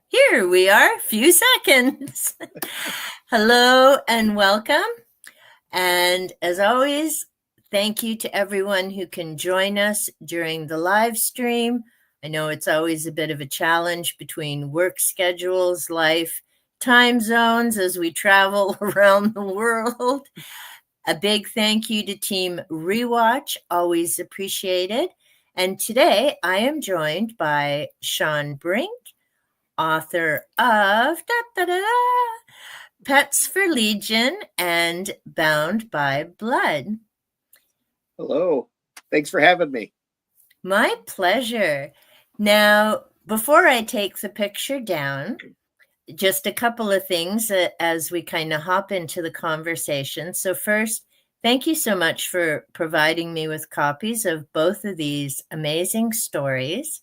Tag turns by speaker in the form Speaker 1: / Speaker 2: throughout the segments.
Speaker 1: Here we are, few seconds. Hello and welcome. And as always, thank you to everyone who can join us during the live stream. I know it's always a bit of a challenge between work schedules, life, time zones as we travel around the world. A big thank you to Team Rewatch, always appreciated. And today I am joined by Shawn Brink, author of Pets for Legion and Bound by Blood.
Speaker 2: Hello. Thanks for having me.
Speaker 1: My pleasure. Now, before I take the picture down, just a couple of things as we kind of hop into the conversation. So first, thank you so much for providing me with copies of both of these amazing stories.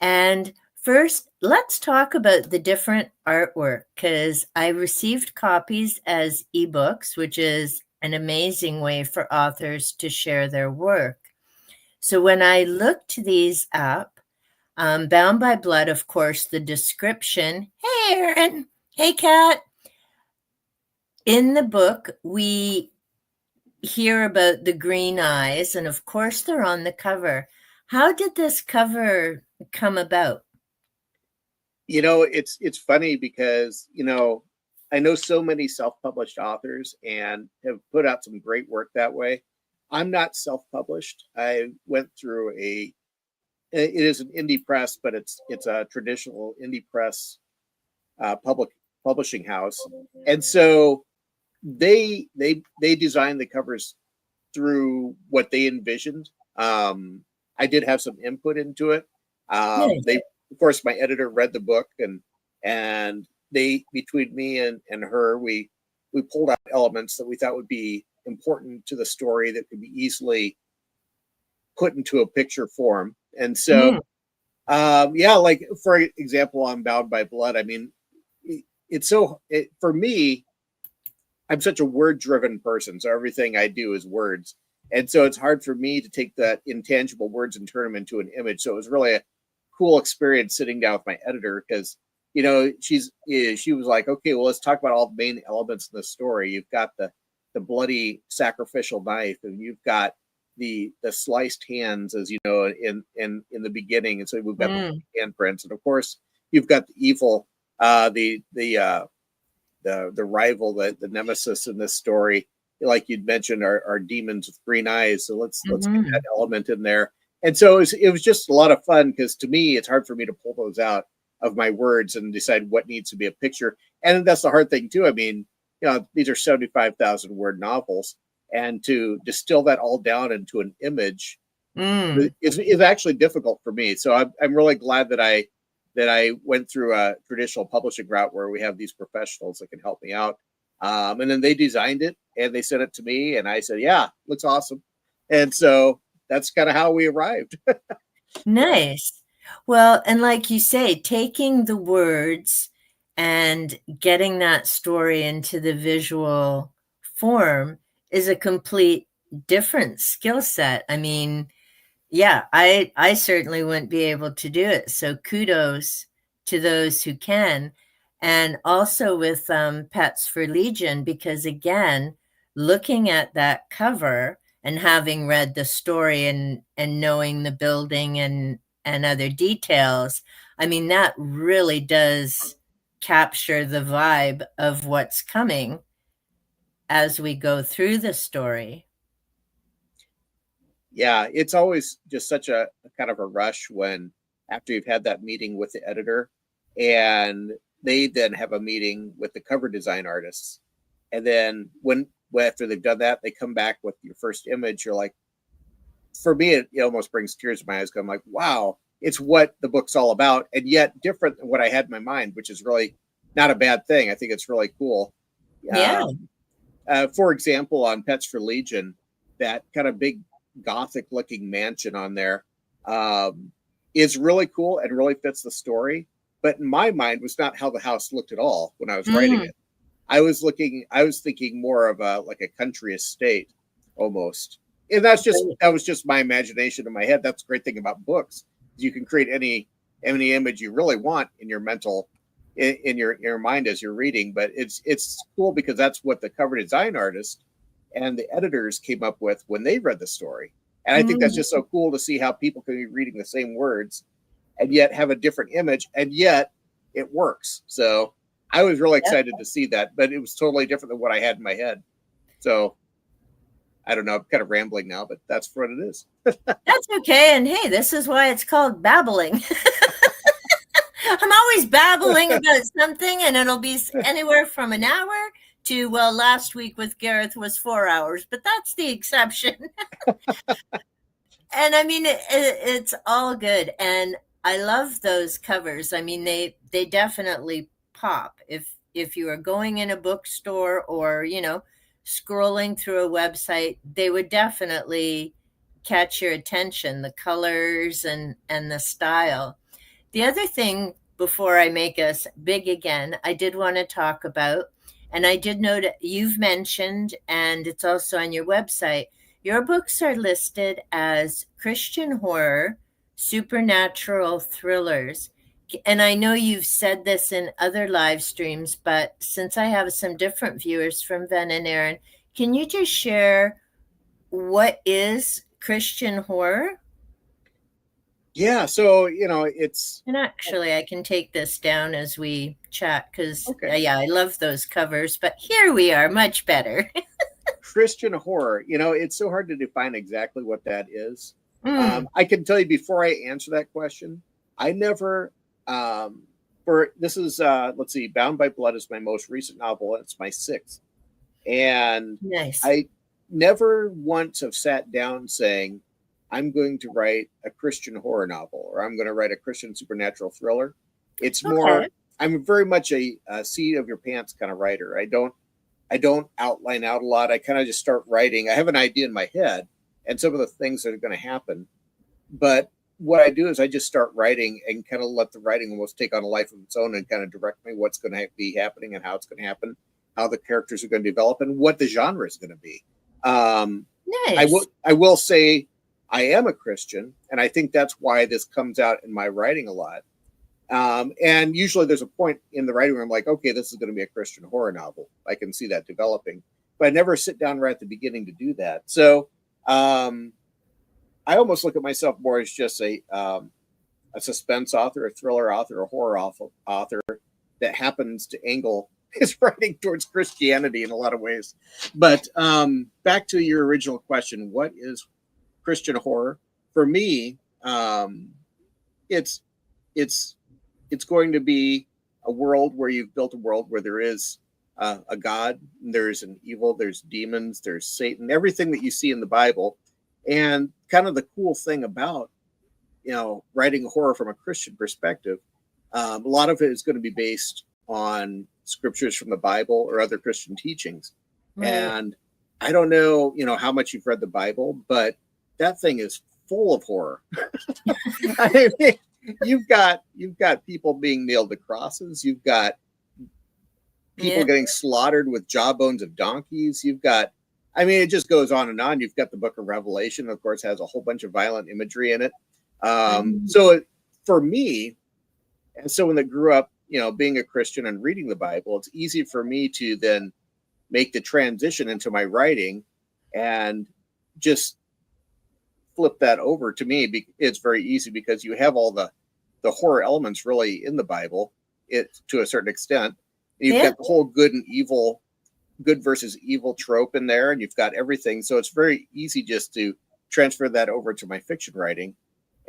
Speaker 1: And first, let's talk about the different artwork, because I received copies as ebooks, which is an amazing way for authors to share their work. So when I looked these up, Bound by Blood, of course, the description, hey, Aaron, hey, Kat. In the book, we hear about the green eyes, and of course, they're on the cover. How did this cover come about?
Speaker 2: It's funny because, I know so many self-published authors and have put out some great work that way. I'm not self-published. I went through it is an indie press, but it's a traditional indie press public publishing house. And so they designed the covers through what they envisioned. I did have some input into it. Of course, my editor read the book, and they, between me and her, we pulled out elements that we thought would be important to the story that could be easily put into a picture form. And so, like for example, on Bound by Blood, I mean, for me, I'm such a word-driven person, so everything I do is words, and so it's hard for me to take that intangible words and turn them into an image. So it was really a cool experience sitting down with my editor, because she was like, okay, well, let's talk about all the main elements in the story. You've got the bloody sacrificial knife, and you've got the sliced hands, as you know, in the beginning, and so we've got the handprints, and of course you've got the evil, the rival, the nemesis in this story, like you'd mentioned, are demons with green eyes. So let's get that element in there. And so it was just a lot of fun, because to me, it's hard for me to pull those out of my words and decide what needs to be a picture. And that's the hard thing too. I mean, these are 75,000 word novels, and to distill that all down into an image is actually difficult for me. So I'm really glad that I went through a traditional publishing route where we have these professionals that can help me out. And then they designed it and they sent it to me, and I said, yeah, looks awesome. And so that's kind of how we arrived.
Speaker 1: Nice. Well, and like you say, taking the words and getting that story into the visual form is a complete different skill set. I mean, yeah, I certainly wouldn't be able to do it. So kudos to those who can. And also with Pets for Legion, because again, looking at that cover and having read the story and knowing the building and other details, I mean, that really does capture the vibe of what's coming as we go through the story.
Speaker 2: Yeah, it's always just such a kind of a rush when, after you've had that meeting with the editor, and they then have a meeting with the cover design artists. And then after they've done that, they come back with your first image. You're like, for me, it almost brings tears to my eyes. I'm like, wow, it's what the book's all about, and yet different than what I had in my mind, which is really not a bad thing. I think it's really cool.
Speaker 1: Yeah.
Speaker 2: For example, on Pets for Legion, that kind of big Gothic looking mansion on there is really cool and really fits the story. But in my mind, was not how the house looked at all when I was writing it. I was thinking more of a country estate almost. And that was just my imagination in my head. That's the great thing about books. You can create any image you really want in your mental, in your mind as you're reading. But it's cool because that's what the cover design artist and the editors came up with when they read the story. And I think that's just so cool to see how people can be reading the same words and yet have a different image, and yet it works. So I was really excited to see that, but it was totally different than what I had in my head. So I don't know, I'm kind of rambling now, but that's what it is.
Speaker 1: That's okay. And hey, this is why it's called babbling. I'm always babbling about something, and it'll be anywhere from an hour to, well, last week with Gareth was 4 hours, but that's the exception. And I mean, it's all good. And I love those covers. I mean, they definitely pop. If you are going in a bookstore or, scrolling through a website, they would definitely catch your attention, the colors and the style. The other thing, before I make us big again, I did want to talk about, and I did note you've mentioned, and it's also on your website, your books are listed as Christian horror, supernatural thrillers. And I know you've said this in other live streams, but since I have some different viewers from Ven and Aaron, can you just share what is Christian horror?
Speaker 2: Yeah, so it's,
Speaker 1: And actually, I can take this down as we chat because,
Speaker 2: okay.
Speaker 1: yeah, I love those covers. But here we are, much better.
Speaker 2: Christian horror. It's so hard to define exactly what that is. I can tell you before I answer that question, I never. This is let's see, Bound by Blood is my most recent novel, and it's my 6th. And
Speaker 1: Nice.
Speaker 2: I never once have sat down saying, I'm going to write a Christian horror novel or I'm going to write a Christian supernatural thriller. It's more, I'm very much a seat of your pants kind of writer. I don't outline out a lot. I kind of just start writing. I have an idea in my head and some of the things that are going to happen. But what I do is I just start writing and kind of let the writing almost take on a life of its own and kind of direct me what's going to be happening and how it's going to happen, how the characters are going to develop, and what the genre is going to be.
Speaker 1: Nice.
Speaker 2: I will say I am a Christian, and I think that's why this comes out in my writing a lot. And usually there's a point in the writing where I'm like, okay, this is going to be a Christian horror novel. I can see that developing, but I never sit down right at the beginning to do that. So I almost look at myself more as just a suspense author, a thriller author, a horror author that happens to angle his writing towards Christianity in a lot of ways. But back to your original question, what is Christian horror? For me, it's going to be a world where you've built a world where there is a God, there's an evil, there's demons, there's Satan, everything that you see in the Bible. And kind of the cool thing about, writing horror from a Christian perspective, a lot of it is going to be based on scriptures from the Bible or other Christian teachings. Right. And I don't know, how much you've read the Bible, but that thing is full of horror. I mean, you've got people being nailed to crosses. You've got people getting slaughtered with jawbones of donkeys. You've got, it just goes on and on. You've got the book of Revelation, of course, has a whole bunch of violent imagery in it. So for me, as someone that grew up, being a Christian and reading the Bible, it's easy for me to then make the transition into my writing and just flip that over. To me, it's very easy because you have all the horror elements really in the Bible, to a certain extent. You've got the whole good and evil, good versus evil trope in there, and you've got everything. So it's very easy just to transfer that over to my fiction writing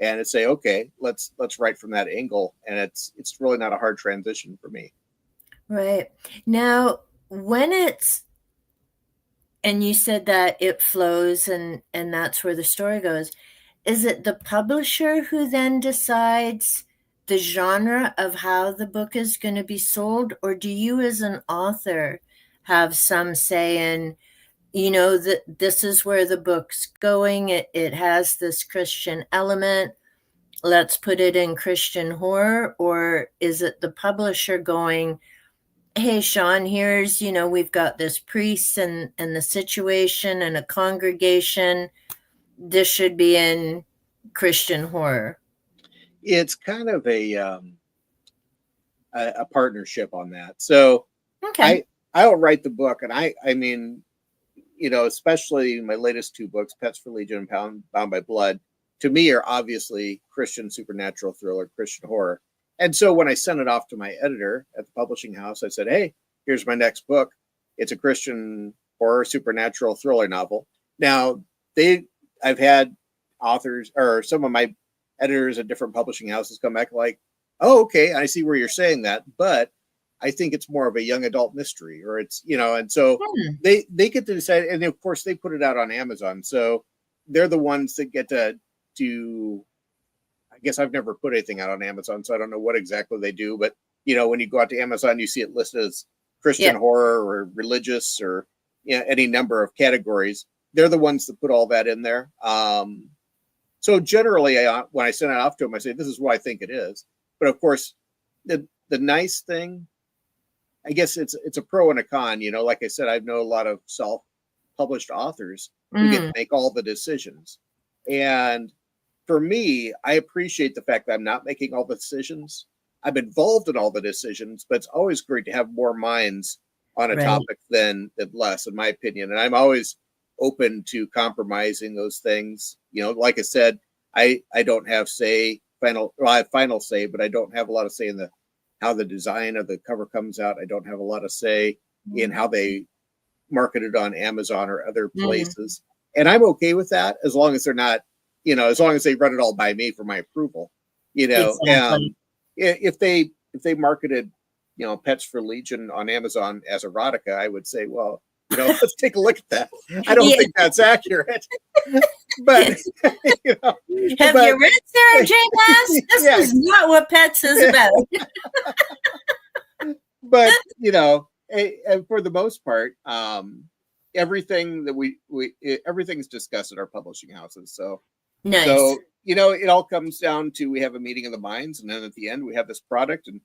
Speaker 2: and say, okay, let's write from that angle. And it's really not a hard transition for me.
Speaker 1: Right. Now, when and you said that it flows and that's where the story goes, is it the publisher who then decides the genre of how the book is going to be sold? Or do you as an author have some say in, that this is where the book's going? It has this Christian element. Let's put it in Christian horror. Or is it the publisher going, hey, Shawn, here's, we've got this priest and the situation and a congregation. This should be in Christian horror.
Speaker 2: It's kind of a partnership on that. So
Speaker 1: Okay.
Speaker 2: I'll write the book, and I mean, especially my latest two books, Pets for Legion and Bound by Blood, to me are obviously Christian supernatural thriller, Christian horror. And so when I sent it off to my editor at the publishing house, I said, "Hey, here's my next book. It's a Christian horror supernatural thriller novel." Now, I've had authors or some of my editors at different publishing houses come back like, "Oh, okay, I see where you're saying that, but I think it's more of a young adult mystery," or it's, and so they get to decide. And of course, they put it out on Amazon, so they're the ones that get to do. I guess I've never put anything out on Amazon, so I don't know what exactly they do. But when you go out to Amazon, you see it listed as Christian horror or religious or any number of categories. They're the ones that put all that in there. So generally, when I send it off to them, I say, "This is what I think it is." But of course, the nice thing, I guess it's a pro and a con. Like I said, I know a lot of self-published authors who get to make all the decisions. And for me, I appreciate the fact that I'm not making all the decisions. I'm involved in all the decisions, but it's always great to have more minds on a topic than less, in my opinion. And I'm always open to compromising those things. Like I said, I don't have I have final say, but I don't have a lot of say in how the design of the cover comes out. I don't have a lot of say in how they market it on Amazon or other places. And I'm okay with that as long as they're not, as long as they run it all by me for my approval.
Speaker 1: Exactly.
Speaker 2: If they marketed, Pets for Legion on Amazon as erotica, I would say, well, let's take a look at that. I don't think that's accurate. But
Speaker 1: have you read Sarah J. Maas? This is not what Pets is about.
Speaker 2: But and for the most part, everything that everything's discussed at our publishing houses. So
Speaker 1: nice.
Speaker 2: So it all comes down to, we have a meeting of the minds, and then at the end we have this product. And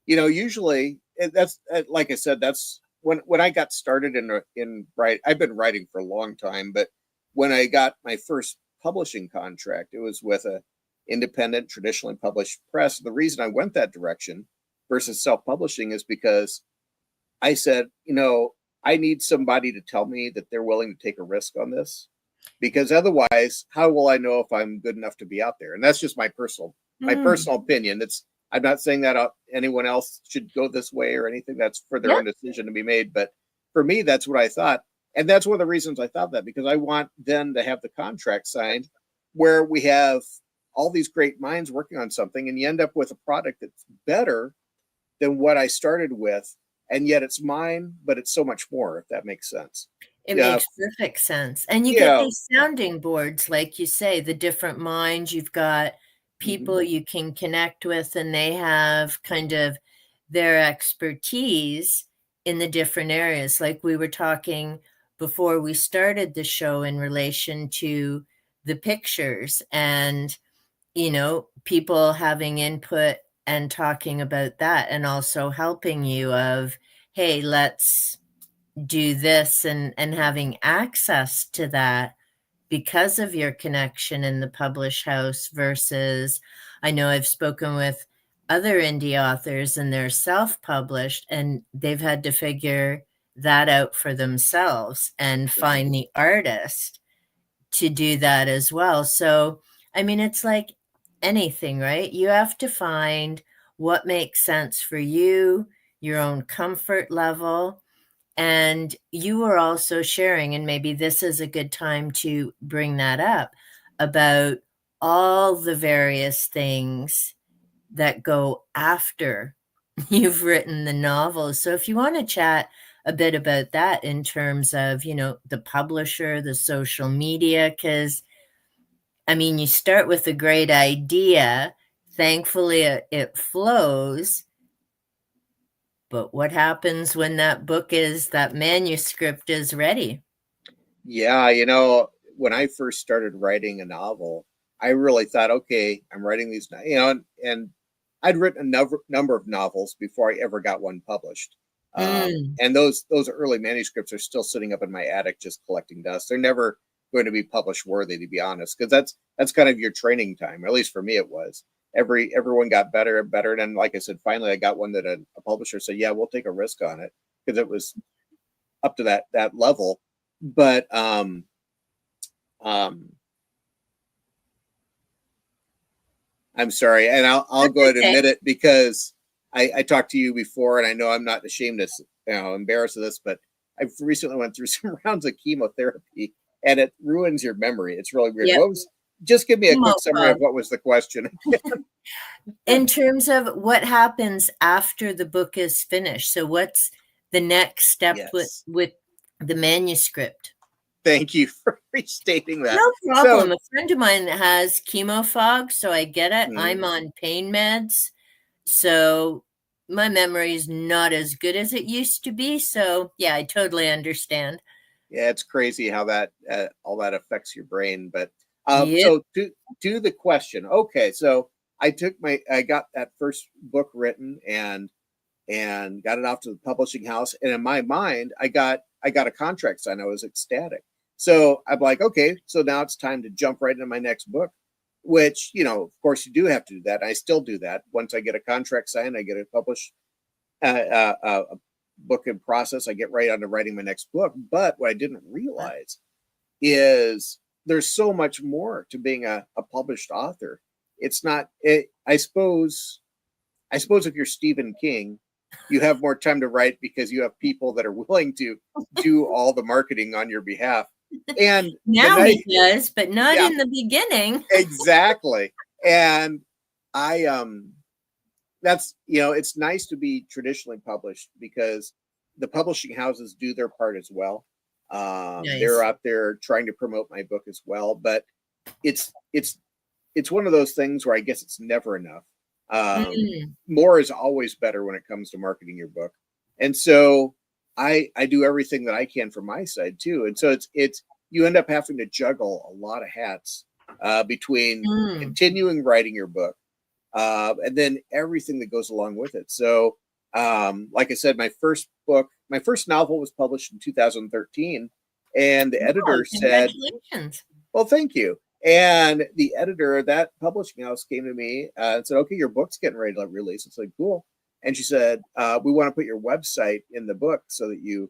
Speaker 2: usually that's, like I said, that's when I got started in write. I've been writing for a long time, but when I got my first publishing contract, it was with a independent, traditionally published press. The reason I went that direction versus self-publishing is because I said, I need somebody to tell me that they're willing to take a risk on this, because otherwise, how will I know if I'm good enough to be out there? And that's just my personal opinion. I'm not saying that anyone else should go this way or anything. That's for their own decision to be made. But for me, that's what I thought. And that's one of the reasons I thought that, because I want then to have the contract signed where we have all these great minds working on something, and you end up with a product that's better than what I started with. And yet it's mine, but it's so much more, if that makes sense.
Speaker 1: It makes perfect sense. And you get these sounding boards, like you say, the different minds. You've got people you can connect with, and they have kind of their expertise in the different areas. Like we were talking before we started the show in relation to the pictures, and, people having input and talking about that, and also helping you of, hey, let's do this, and having access to that because of your connection in the publish house. Versus, I know I've spoken with other indie authors and they're self-published, and they've had to figure that out for themselves and find the artist to do that as well. So, I mean, it's like anything, right? You have to find what makes sense for you, your own comfort level. And you were also sharing, and maybe this is a good time to bring that up, about all the various things that go after you've written the novel. So if you want to chat a bit about that in terms of, the publisher, the social media, because, I mean, you start with a great idea. Thankfully, it flows. But what happens when that manuscript is ready?
Speaker 2: Yeah, when I first started writing a novel, I really thought, okay, I'm writing these, and I'd written a number of novels before I ever got one published. And those early manuscripts are still sitting up in my attic, just collecting dust. They're never going to be published worthy, to be honest, because that's kind of your training time, or at least for me it was. everyone got better and better. And then, like I said, finally I got one that a publisher said, yeah, we'll take a risk on it because it was up to that level. But I'm sorry, and I'll
Speaker 1: That's
Speaker 2: go ahead and
Speaker 1: okay.
Speaker 2: admit it because I talked to you before, and I know I'm not ashamed to, embarrassed of this, but I've recently went through some rounds of chemotherapy, and it ruins your memory. It's really weird.
Speaker 1: Yep.
Speaker 2: Just give me a quick
Speaker 1: Chemo
Speaker 2: summary of
Speaker 1: fog.
Speaker 2: what was the question?
Speaker 1: In terms of what happens after the book is finished. So what's the next step
Speaker 2: Yes.
Speaker 1: with the manuscript?
Speaker 2: Thank you for restating that.
Speaker 1: No
Speaker 2: So,
Speaker 1: problem. A friend of mine has chemo fog, so I get it. I'm
Speaker 2: mm,
Speaker 1: on pain meds, so my memory is not as good as it used to be. So yeah, I totally understand.
Speaker 2: yeah, it's crazy how that all that affects your brain. But
Speaker 1: Yep.
Speaker 2: so to the question, okay, so I got that first book written and got it off to the publishing house. And in my mind, I got a contract signed. I was ecstatic. So I'm like, okay, so now it's time to jump right into my next book, which, of course you do have to do that. I still do that. Once I get a contract signed, I get a published a book in process. I get right on to writing my next book. But what I didn't realize is there's so much more to being a published author. It's not, I suppose if you're Stephen King, you have more time to write because you have people that are willing to do all the marketing on your behalf. And the
Speaker 1: Now
Speaker 2: night,
Speaker 1: he does, but not
Speaker 2: yeah,
Speaker 1: in the beginning.
Speaker 2: exactly. And I that's it's nice to be traditionally published because the publishing houses do their part as well. They're
Speaker 1: Nice.
Speaker 2: out there trying to promote my book as well, but it's it's it's one of those things where I guess it's never enough.
Speaker 1: Mm,
Speaker 2: More is always better when it comes to marketing your book, and so I do everything that I can from my side too. And so it's you end up having to juggle a lot of hats between
Speaker 1: mm.
Speaker 2: continuing writing your book and then everything that goes along with it. So, like I said, my first novel was published in 2013, and the
Speaker 1: Oh,
Speaker 2: editor said,
Speaker 1: congratulations.
Speaker 2: well, thank you. And the editor of that publishing house came to me and said, okay, your book's getting ready to release. It's like, cool. And she said, we want to put your website in the book so that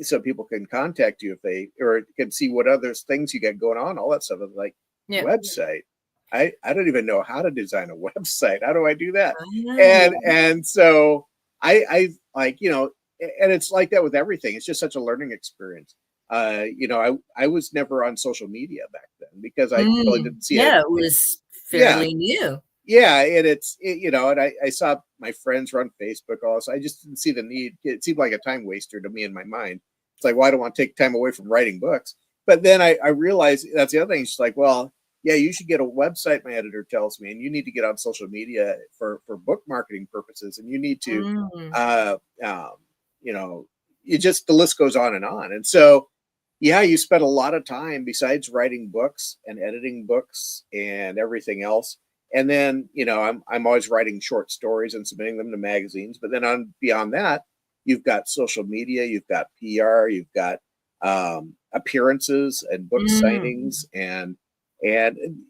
Speaker 2: so people can contact you if they, or can see what other things you got going on, all that stuff. I was like,
Speaker 1: Yeah.
Speaker 2: website? I don't even know how to design a website. How do I do that?
Speaker 1: Ah,
Speaker 2: And so I like, and it's like that with everything. It's just such a learning experience. I was never on social media back then because I really didn't see it.
Speaker 1: yeah, it was
Speaker 2: Yeah,
Speaker 1: fairly new.
Speaker 2: yeah, and and I saw my friends run Facebook also. I just didn't see the need. It seemed like a time waster to me in my mind. It's like, well, I don't want to take time away from writing books. But then I realized that's the other thing. She's like, well, yeah, you should get a website, my editor tells me, and you need to get on social media for book marketing purposes, and you need to,
Speaker 1: Mm,
Speaker 2: uh, um, you know, it just the list goes on and on. And so yeah, you spend a lot of time besides writing books and editing books and everything else. And then, I'm always writing short stories and submitting them to magazines. But then on beyond that, you've got social media, you've got PR, you've got appearances and book
Speaker 1: mm.
Speaker 2: signings, and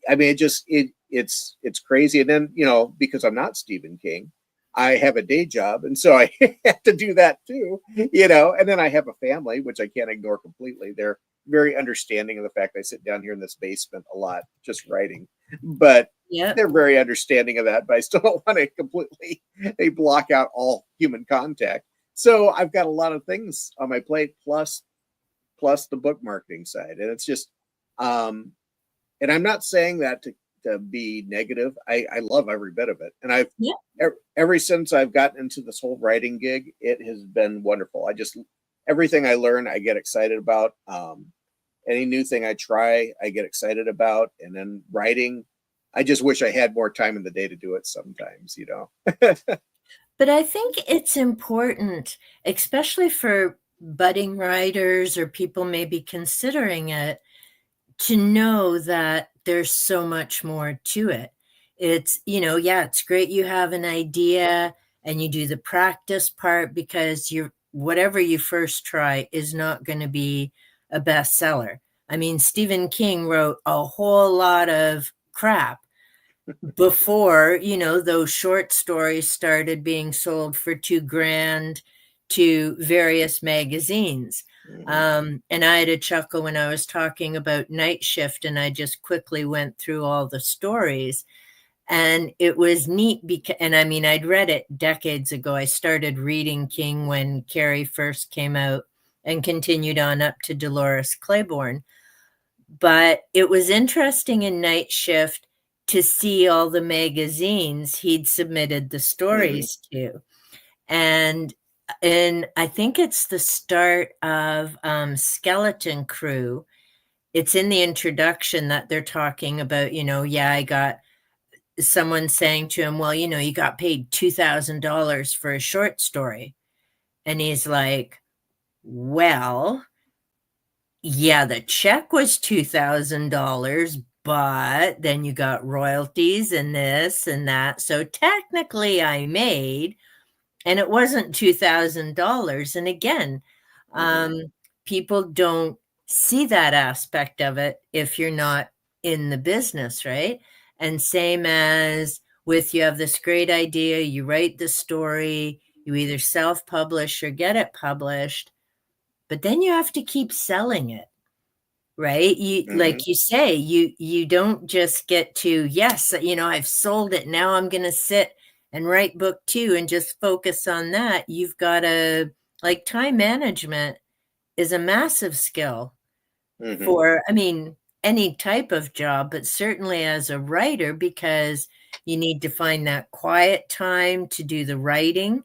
Speaker 2: I mean, it's crazy. And then because I'm not Stephen King, I have a day job, and so I have to do that too, And then I have a family, which I can't ignore completely. They're very understanding of the fact I sit down here in this basement a lot just writing, but
Speaker 1: Yep.
Speaker 2: they're very understanding of that. But I still don't want to completely they block out all human contact. So I've got a lot of things on my plate, plus the book marketing side, and it's just um, and I'm not saying that to be negative. I love every bit of it, and
Speaker 1: Yep.
Speaker 2: ever since I've gotten into this whole writing gig, it has been wonderful. I just everything I learn, I get excited about. Any new thing I try, I get excited about, and then writing. I just wish I had more time in the day to do it. Sometimes.
Speaker 1: But I think it's important, especially for budding writers or people maybe considering it, to know that there's so much more to it. It's, yeah, it's great you have an idea and you do the practice part because whatever you first try is not going to be a bestseller. I mean, Stephen King wrote a whole lot of crap, before, those short stories started being sold for $2,000 to various magazines.
Speaker 2: Mhm.
Speaker 1: And I had a chuckle when I was talking about Night Shift, and I just quickly went through all the stories. And it was neat because, and I mean, I'd read it decades ago. I started reading King when Carrie first came out and continued on up to Dolores Claiborne. But it was interesting in Night Shift to see all the magazines he'd submitted the
Speaker 2: Mhm.
Speaker 1: stories to. And I think it's the start of Skeleton Crew. It's in the introduction that they're talking about, yeah, I got someone saying to him, well, you got paid $2,000 for a short story. And he's like, well, yeah, the check was $2,000, but then you got royalties and this and that. So technically I made, and it wasn't $2,000. And again,
Speaker 2: Mhm.
Speaker 1: um, people don't see that aspect of it if you're not in the business, right? And same as with, you have this great idea, you write the story, you either self-publish or get it published, but then you have to keep selling it, right? You,
Speaker 2: Mhm.
Speaker 1: like you say, you don't just get to, yes, I've sold it, now I'm going to sit and write book 2 and just focus on that. You've got to, like, time management is a massive skill
Speaker 2: Mhm.
Speaker 1: for, I mean, any type of job, but certainly as a writer, because you need to find that quiet time to do the writing.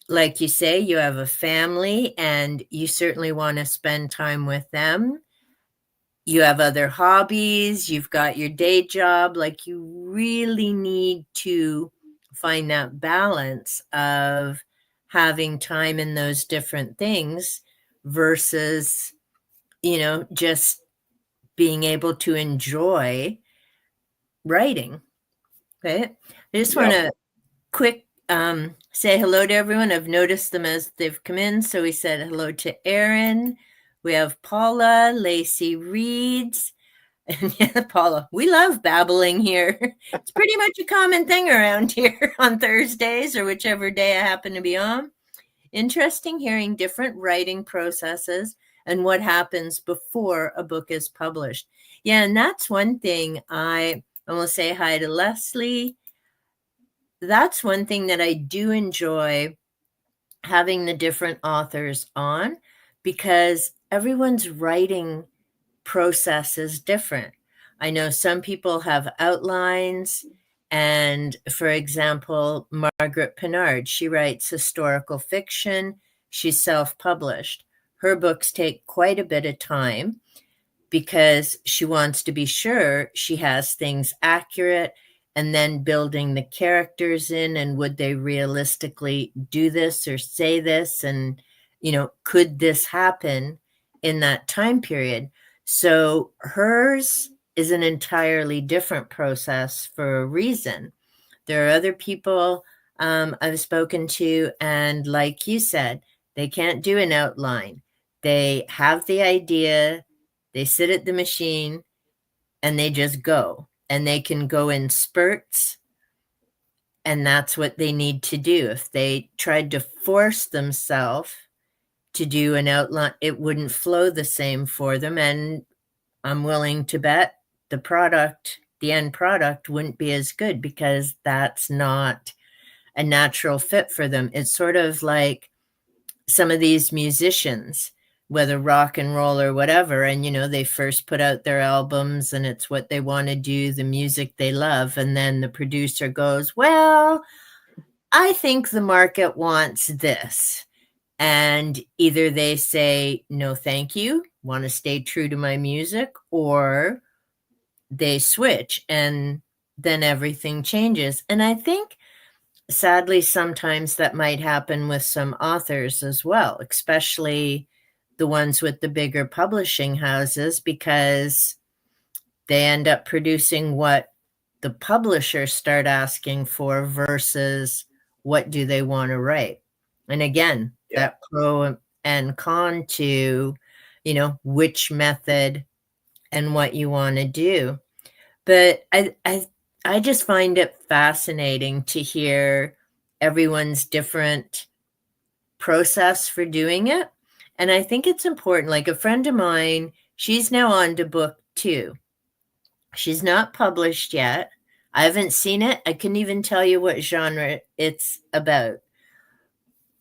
Speaker 1: Like you say, you have a family and you certainly want to spend time with them. You have other hobbies, you've got your day job, like, you really need to find that balance of having time in those different things versus, just being able to enjoy writing. Okay. I just want
Speaker 2: Yep.
Speaker 1: to quick say hello to everyone. I've noticed them as they've come in. So we said hello to Erin. We have Paula, Lacey Reeds. And yeah, Paula, we love babbling here. It's pretty much a common thing around here on Thursdays or whichever day I happen to be on. Interesting hearing different writing processes and what happens before a book is published. Yeah, and that's one thing I will say hi to Leslie. That's one thing that I do enjoy having the different authors on, because everyone's writing process is different. I know some people have outlines, and for example, Margaret Pinard, she writes historical fiction. She's self-published. Her books take quite a bit of time because she wants to be sure she has things accurate, and then building the characters in, and would they realistically do this or say this, and could this happen in that time period. So hers is an entirely different process for a reason. There are other people I've spoken to, and like you said, they can't do an outline. They have the idea, they sit at the machine, and they just go. And they can go in spurts, and that's what they need to do. If they tried to force themselves to do an outline, it wouldn't flow the same for them. And I'm willing to bet the end product wouldn't be as good, because that's not a natural fit for them. It's sort of like some of these musicians, whether rock and roll or whatever, and they first put out their albums and it's what they want to do, the music they love, and then the producer goes, well, I think the market wants this. And either they say, no, thank you, want to stay true to my music, or they switch, and then everything changes. And I think, sadly, sometimes that might happen with some authors as well, especially the ones with the bigger publishing houses, because they end up producing what the publishers start asking for versus what do they want to write. And again,
Speaker 2: Yeah.
Speaker 1: that pro and con to, which method and what you want to do. But I I just find it fascinating to hear everyone's different process for doing it. And I think it's important. Like a friend of mine, she's now on to book 2. She's not published yet. I haven't seen it. I couldn't even tell you what genre it's about.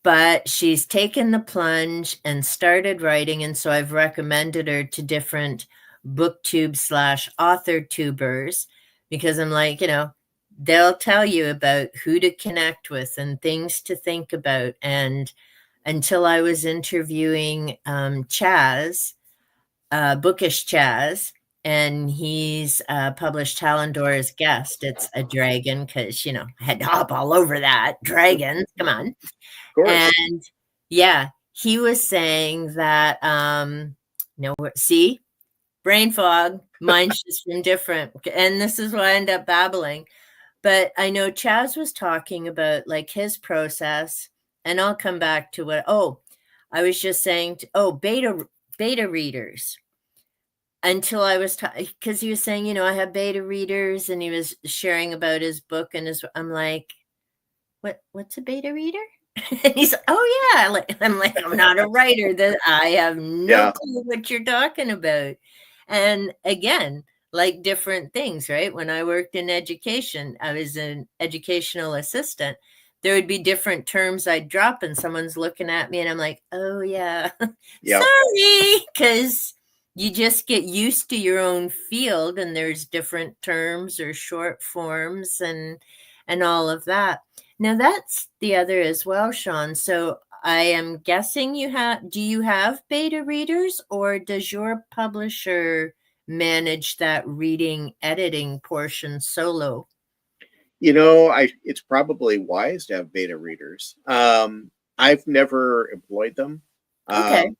Speaker 1: But she's taken the plunge and started writing. And so I've recommended her to different booktube/author tubers because I'm like, they'll tell you about who to connect with and things to think about. And until I was interviewing Chaz, Bookish Chaz, and he's published Hallandor's Guest. It's a dragon because, I had to hop all over that. Dragons, come on.
Speaker 2: Of course.
Speaker 1: And yeah, he was saying that, no, see, brain fog, mine's just been different. And this is why I end up babbling. But I know Chaz was talking about like his process, and I'll come back to I was just saying, beta readers. Until I was because he was saying, I have beta readers, and he was sharing about his book and I'm like, what's a beta reader? And he's like, oh yeah. I'm like, I'm not a writer, that I have no clue what you're talking about. And again, like different things, right? When I worked in education, I was an educational assistant. There would be different terms I'd drop, and someone's looking at me, and I'm like, oh yeah, sorry, because you just get used to your own field, and there's different terms or short forms and all of that. Now that's the other as well, Shawn. So I am guessing do you have beta readers, or does your publisher manage that reading editing portion solo?
Speaker 2: It's probably wise to have beta readers. I've never employed them.
Speaker 1: Okay.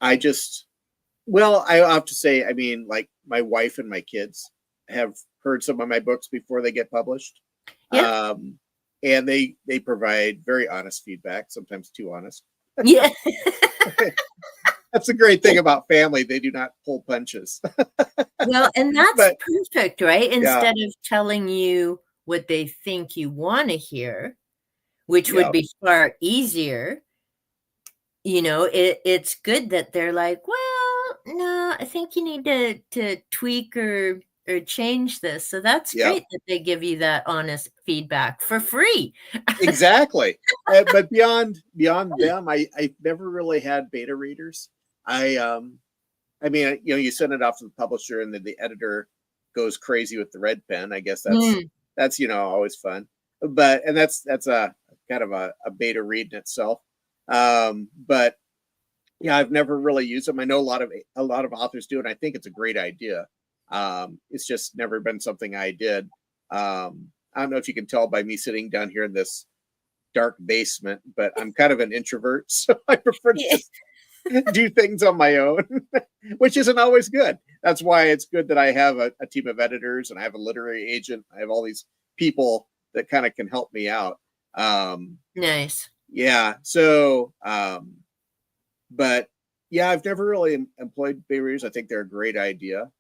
Speaker 2: I have to say, I mean, like my wife and my kids have heard some of my books before they get published.
Speaker 1: Yeah.
Speaker 2: And they provide very honest feedback, sometimes too honest.
Speaker 1: Yeah.
Speaker 2: That's a great thing about family. They do not pull punches.
Speaker 1: Well, and that's perfect, right? Instead of telling you what they think you want to hear, which would be far easier, it's good that they're like, well, no, I think you need to tweak or change this. So that's great that they give you that honest feedback for free.
Speaker 2: Exactly. But beyond them, I've never really had beta readers. I mean, you send it off to the publisher, and then the editor goes crazy with the red pen. I guess that's always fun. But that's a kind of a beta read in itself. But yeah, I've never really used them. I know a lot of authors do, and I think it's a great idea. It's just never been something I did. I don't know if you can tell by me sitting down here in this dark basement, but I'm kind of an introvert, so I prefer to just do things on my own, which isn't always good. That's why it's good that I have a team of editors, and I have a literary agent. I have all these people that kind of can help me out.
Speaker 1: Nice.
Speaker 2: Yeah. So, but yeah, I've never really employed beta readers. I think they're a great idea.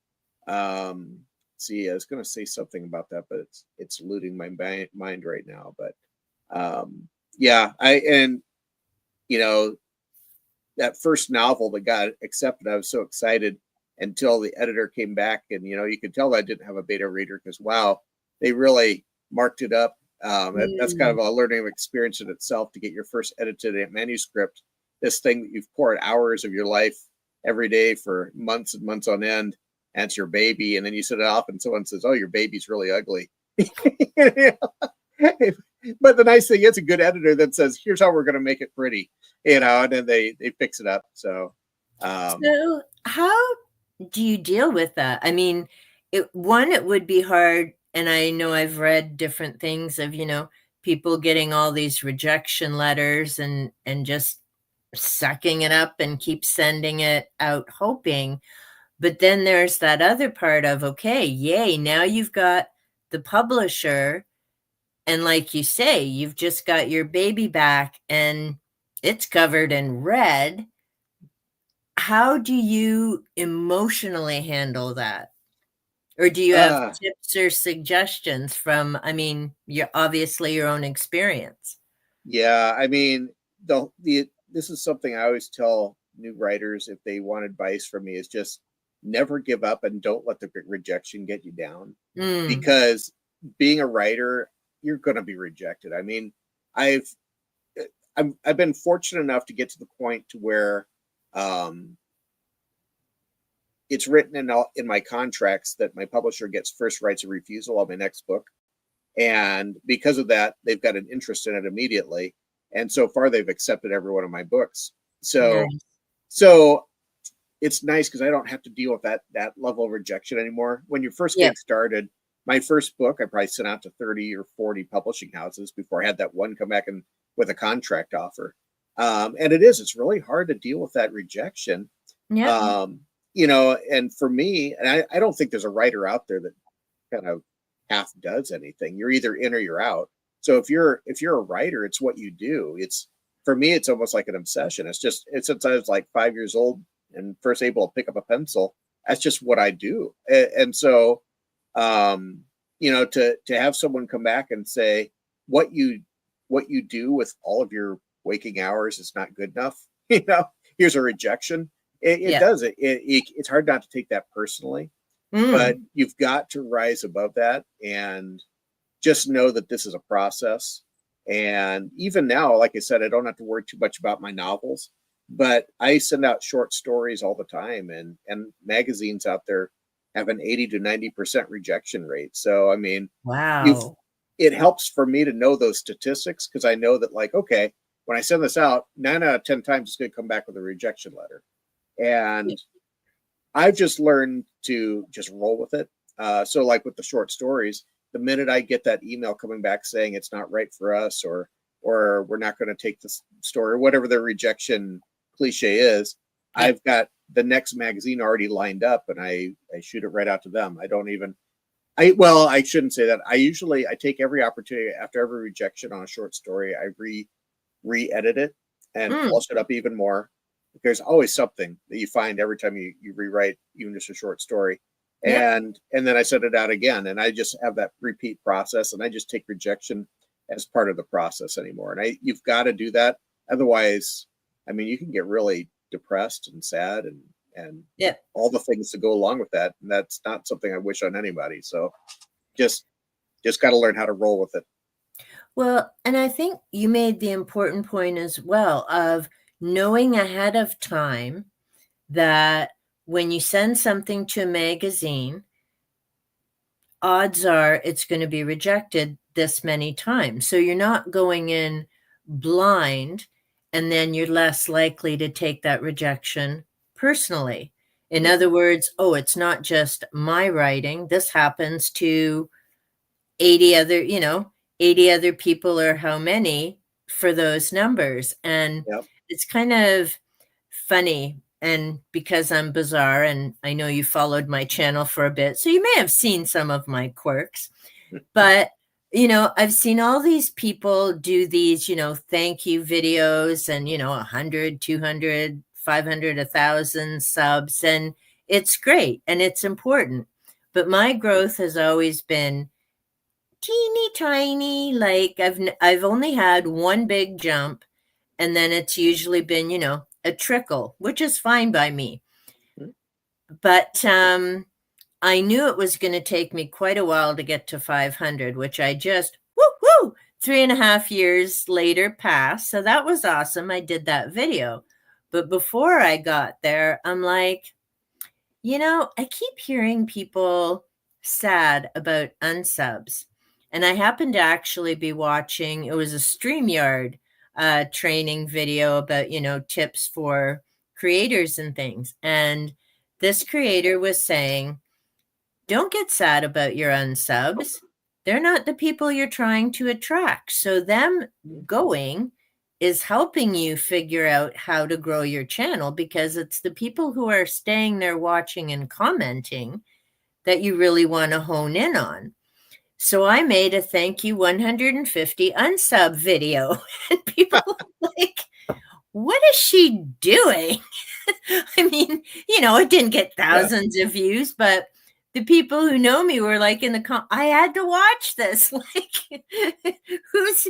Speaker 2: See, I was going to say something about that, but it's eluding my mind right now. But yeah, that first novel that got accepted, I was so excited until the editor came back, and you could tell I didn't have a beta reader because wow, they really marked it up. That's kind of a learning experience in itself to get your first edited manuscript. This thing that you've poured hours of your life every day for months and months on end, and it's your baby, and then you set it off, and someone says, "Oh, your baby's really ugly." But the nice thing is a good editor that says, "Here's how we're going to make it pretty," and then they fix it up. So
Speaker 1: how do you deal with that? I mean, it would be hard, and I know I've read different things of people getting all these rejection letters and just sucking it up and keep sending it out hoping. But then there's that other part of, okay, yay, now you've got the publisher, and like you say, you've just got your baby back and it's covered in red. How do you emotionally handle that? Or do you have
Speaker 2: Uh,
Speaker 1: tips or suggestions from, I mean, your obviously your own experience?
Speaker 2: yeah, I mean, the this is something I always tell new writers if they want advice from me is just never give up and don't let the rejection get you down.
Speaker 1: Mm,
Speaker 2: Because being a writer, you're going to be rejected. I mean, I've I've been fortunate enough to get to the point to where um, it's written in my contracts that my publisher gets first rights of refusal on my next book, and because of that, they've got an interest in it immediately. And so far, they've accepted every one of my books. So
Speaker 1: nice.
Speaker 2: so it's nice because I don't have to deal with that level of rejection anymore. When you're first
Speaker 1: Yeah.
Speaker 2: getting started, my first book I probably sent out to 30 or 40 publishing houses before I had that one come back and with a contract offer. And it's really hard to deal with that rejection.
Speaker 1: Yeah.
Speaker 2: Um, and for me, and I don't think there's a writer out there that kind of half does anything. You're either in or you're out. So if you're a writer, it's what you do. It's for me, it's almost like an obsession. It's since I was like 5 years old and first able to pick up a pencil. That's just what I do. And so to have someone come back and say what you what you do with all of your waking hours is not good enough. Here's a rejection. It
Speaker 1: Yeah.
Speaker 2: does it's hard not to take that personally, but
Speaker 1: Mm,
Speaker 2: you've got to rise above that and just know that this is a process. And even now, like I said, I don't have to worry too much about my novels, but I send out short stories all the time, and magazines out there have an 80 to 90% rejection rate. So I mean, you've
Speaker 1: wow.
Speaker 2: it helps for me to know those statistics because I know that, like, okay, when I send this out, 9 out of 10 times it's going to come back with a rejection letter.
Speaker 1: Yeah.
Speaker 2: And I've just learned to just roll with it. So, like with the short stories, the minute I get that email coming back saying it's not right for us, or we're not going to take this story, or whatever the rejection cliche is,
Speaker 1: Yeah.
Speaker 2: I've got the next magazine already lined up, and I shoot it right out to them. I don't even I shouldn't say that. I take every opportunity after every rejection on a short story. I re-edit it and
Speaker 1: Mm,
Speaker 2: polish it up even more. There's always something that you find every time you rewrite even just a short story.
Speaker 1: yeah.
Speaker 2: And then I send it out again, and I just have that repeat process, and I just take rejection as part of the process anymore. And you've got to do that. Otherwise, I mean, you can get really depressed and sad and
Speaker 1: Yeah.
Speaker 2: all the things that go along with that. And that's not something I wish on anybody. So just just got to learn how to roll with it.
Speaker 1: Well, and I think you made the important point as well of knowing ahead of time that when you send something to a magazine, odds are it's going to be rejected this many times. So you're not going in blind, and then you're less likely to take that rejection personally. In
Speaker 2: Mhm.
Speaker 1: other words, oh, it's not just my writing. This happens to 80 other, 80 other people or how many for those numbers. And
Speaker 2: Yep.
Speaker 1: it's kind of funny. And because I'm bizarre and I know you followed my channel for a bit, so you may have seen some of my quirks, but I've seen all these people do these, thank you videos and, 100, 200, 500, 1,000 subs. And it's great and it's important. But my growth has always been teeny tiny. Like I've only had one big jump, and then it's usually been, a trickle, which is fine by me. But I knew it was going to take me quite a while to get to 500, which I just, woo woo, 3.5 years later passed. So that was awesome. I did that video. But before I got there, I'm like, I keep hearing people sad about unsubs. And I happened to actually be watching, it was a StreamYard training video about, tips for creators and things. And this creator was saying, don't get sad about your unsubs. They're not the people you're trying to attract. So, them going is helping you figure out how to grow your channel because it's the people who are staying there watching and commenting that you really want to hone in on. So I made a thank you 150 unsub video, and people were like, what is she doing? I mean, it didn't get
Speaker 2: Yeah.
Speaker 1: thousands of views, but the people who know me were like in the I had to watch this. Like, who's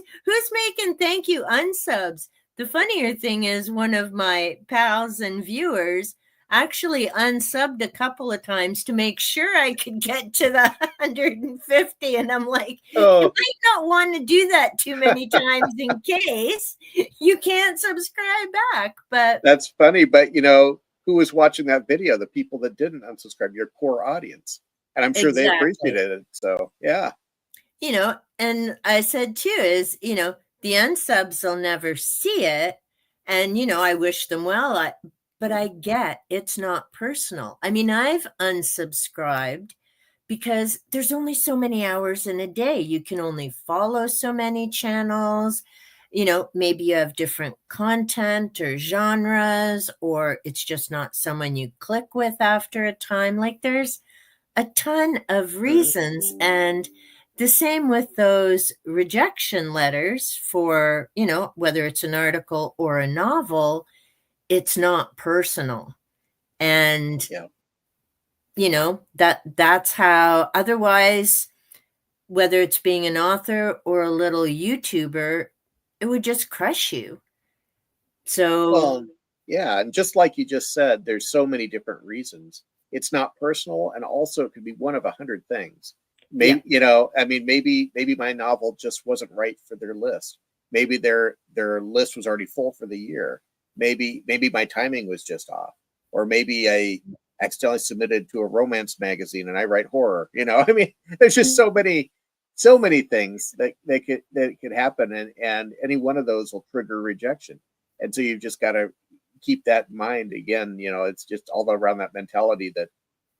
Speaker 1: making thank you unsubs? The funnier thing is one of my pals and viewers actually unsubbed a couple of times to make sure I could get to the 150. And I'm like, you might not want to do that too many times in case you can't subscribe back. But
Speaker 2: that's funny. But you know, who was watching that video? The people that didn't unsubscribe, your core audience. And I'm sure they
Speaker 1: exactly.
Speaker 2: appreciated it. So yeah.
Speaker 1: You know, and I said too, is, you know, the unsubs will never see it. And, you know, I wish them well. But I get it's not personal. I mean, I've unsubscribed because there's only so many hours in a day. You can only follow so many channels. You know, maybe you have different content or genres, or it's just not someone you click with after a time. Like, there's a ton of reasons. And the same with those rejection letters for, you know, whether it's an article or a novel, it's not personal. And,
Speaker 2: Yeah.
Speaker 1: you know, that's how, otherwise, whether it's being an author or a little YouTuber, it would just crush you. So,
Speaker 2: Well, yeah, and just like you just said, there's so many different reasons. It's not personal, and also it could be one of 100 things. Maybe,
Speaker 1: yeah,
Speaker 2: you know, I mean, maybe my novel just wasn't right for their list. Maybe their list was already full for the year. Maybe my timing was just off, or maybe I accidentally submitted to a romance magazine and I write horror. You know, I mean, there's just so many things that could happen, and any one of those will trigger rejection. And so you've just got to keep that in mind. Again, you know, it's just all around that mentality that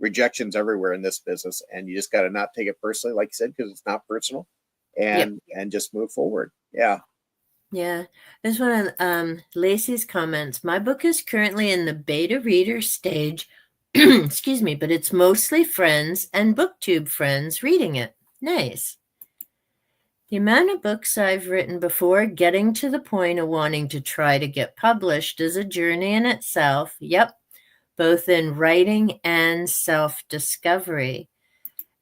Speaker 2: rejection's everywhere in this business, and you just got to not take it personally, like you said, because it's not personal,
Speaker 1: yeah.
Speaker 2: and just move forward. Yeah.
Speaker 1: Yeah, there's one of Lacey's comments. My book is currently in the beta reader stage. Excuse me, but it's mostly friends and booktube friends reading it. Nice. The amount of books I've written before getting to the point of wanting to try to get published is a journey in itself. Yep, both in writing and self-discovery.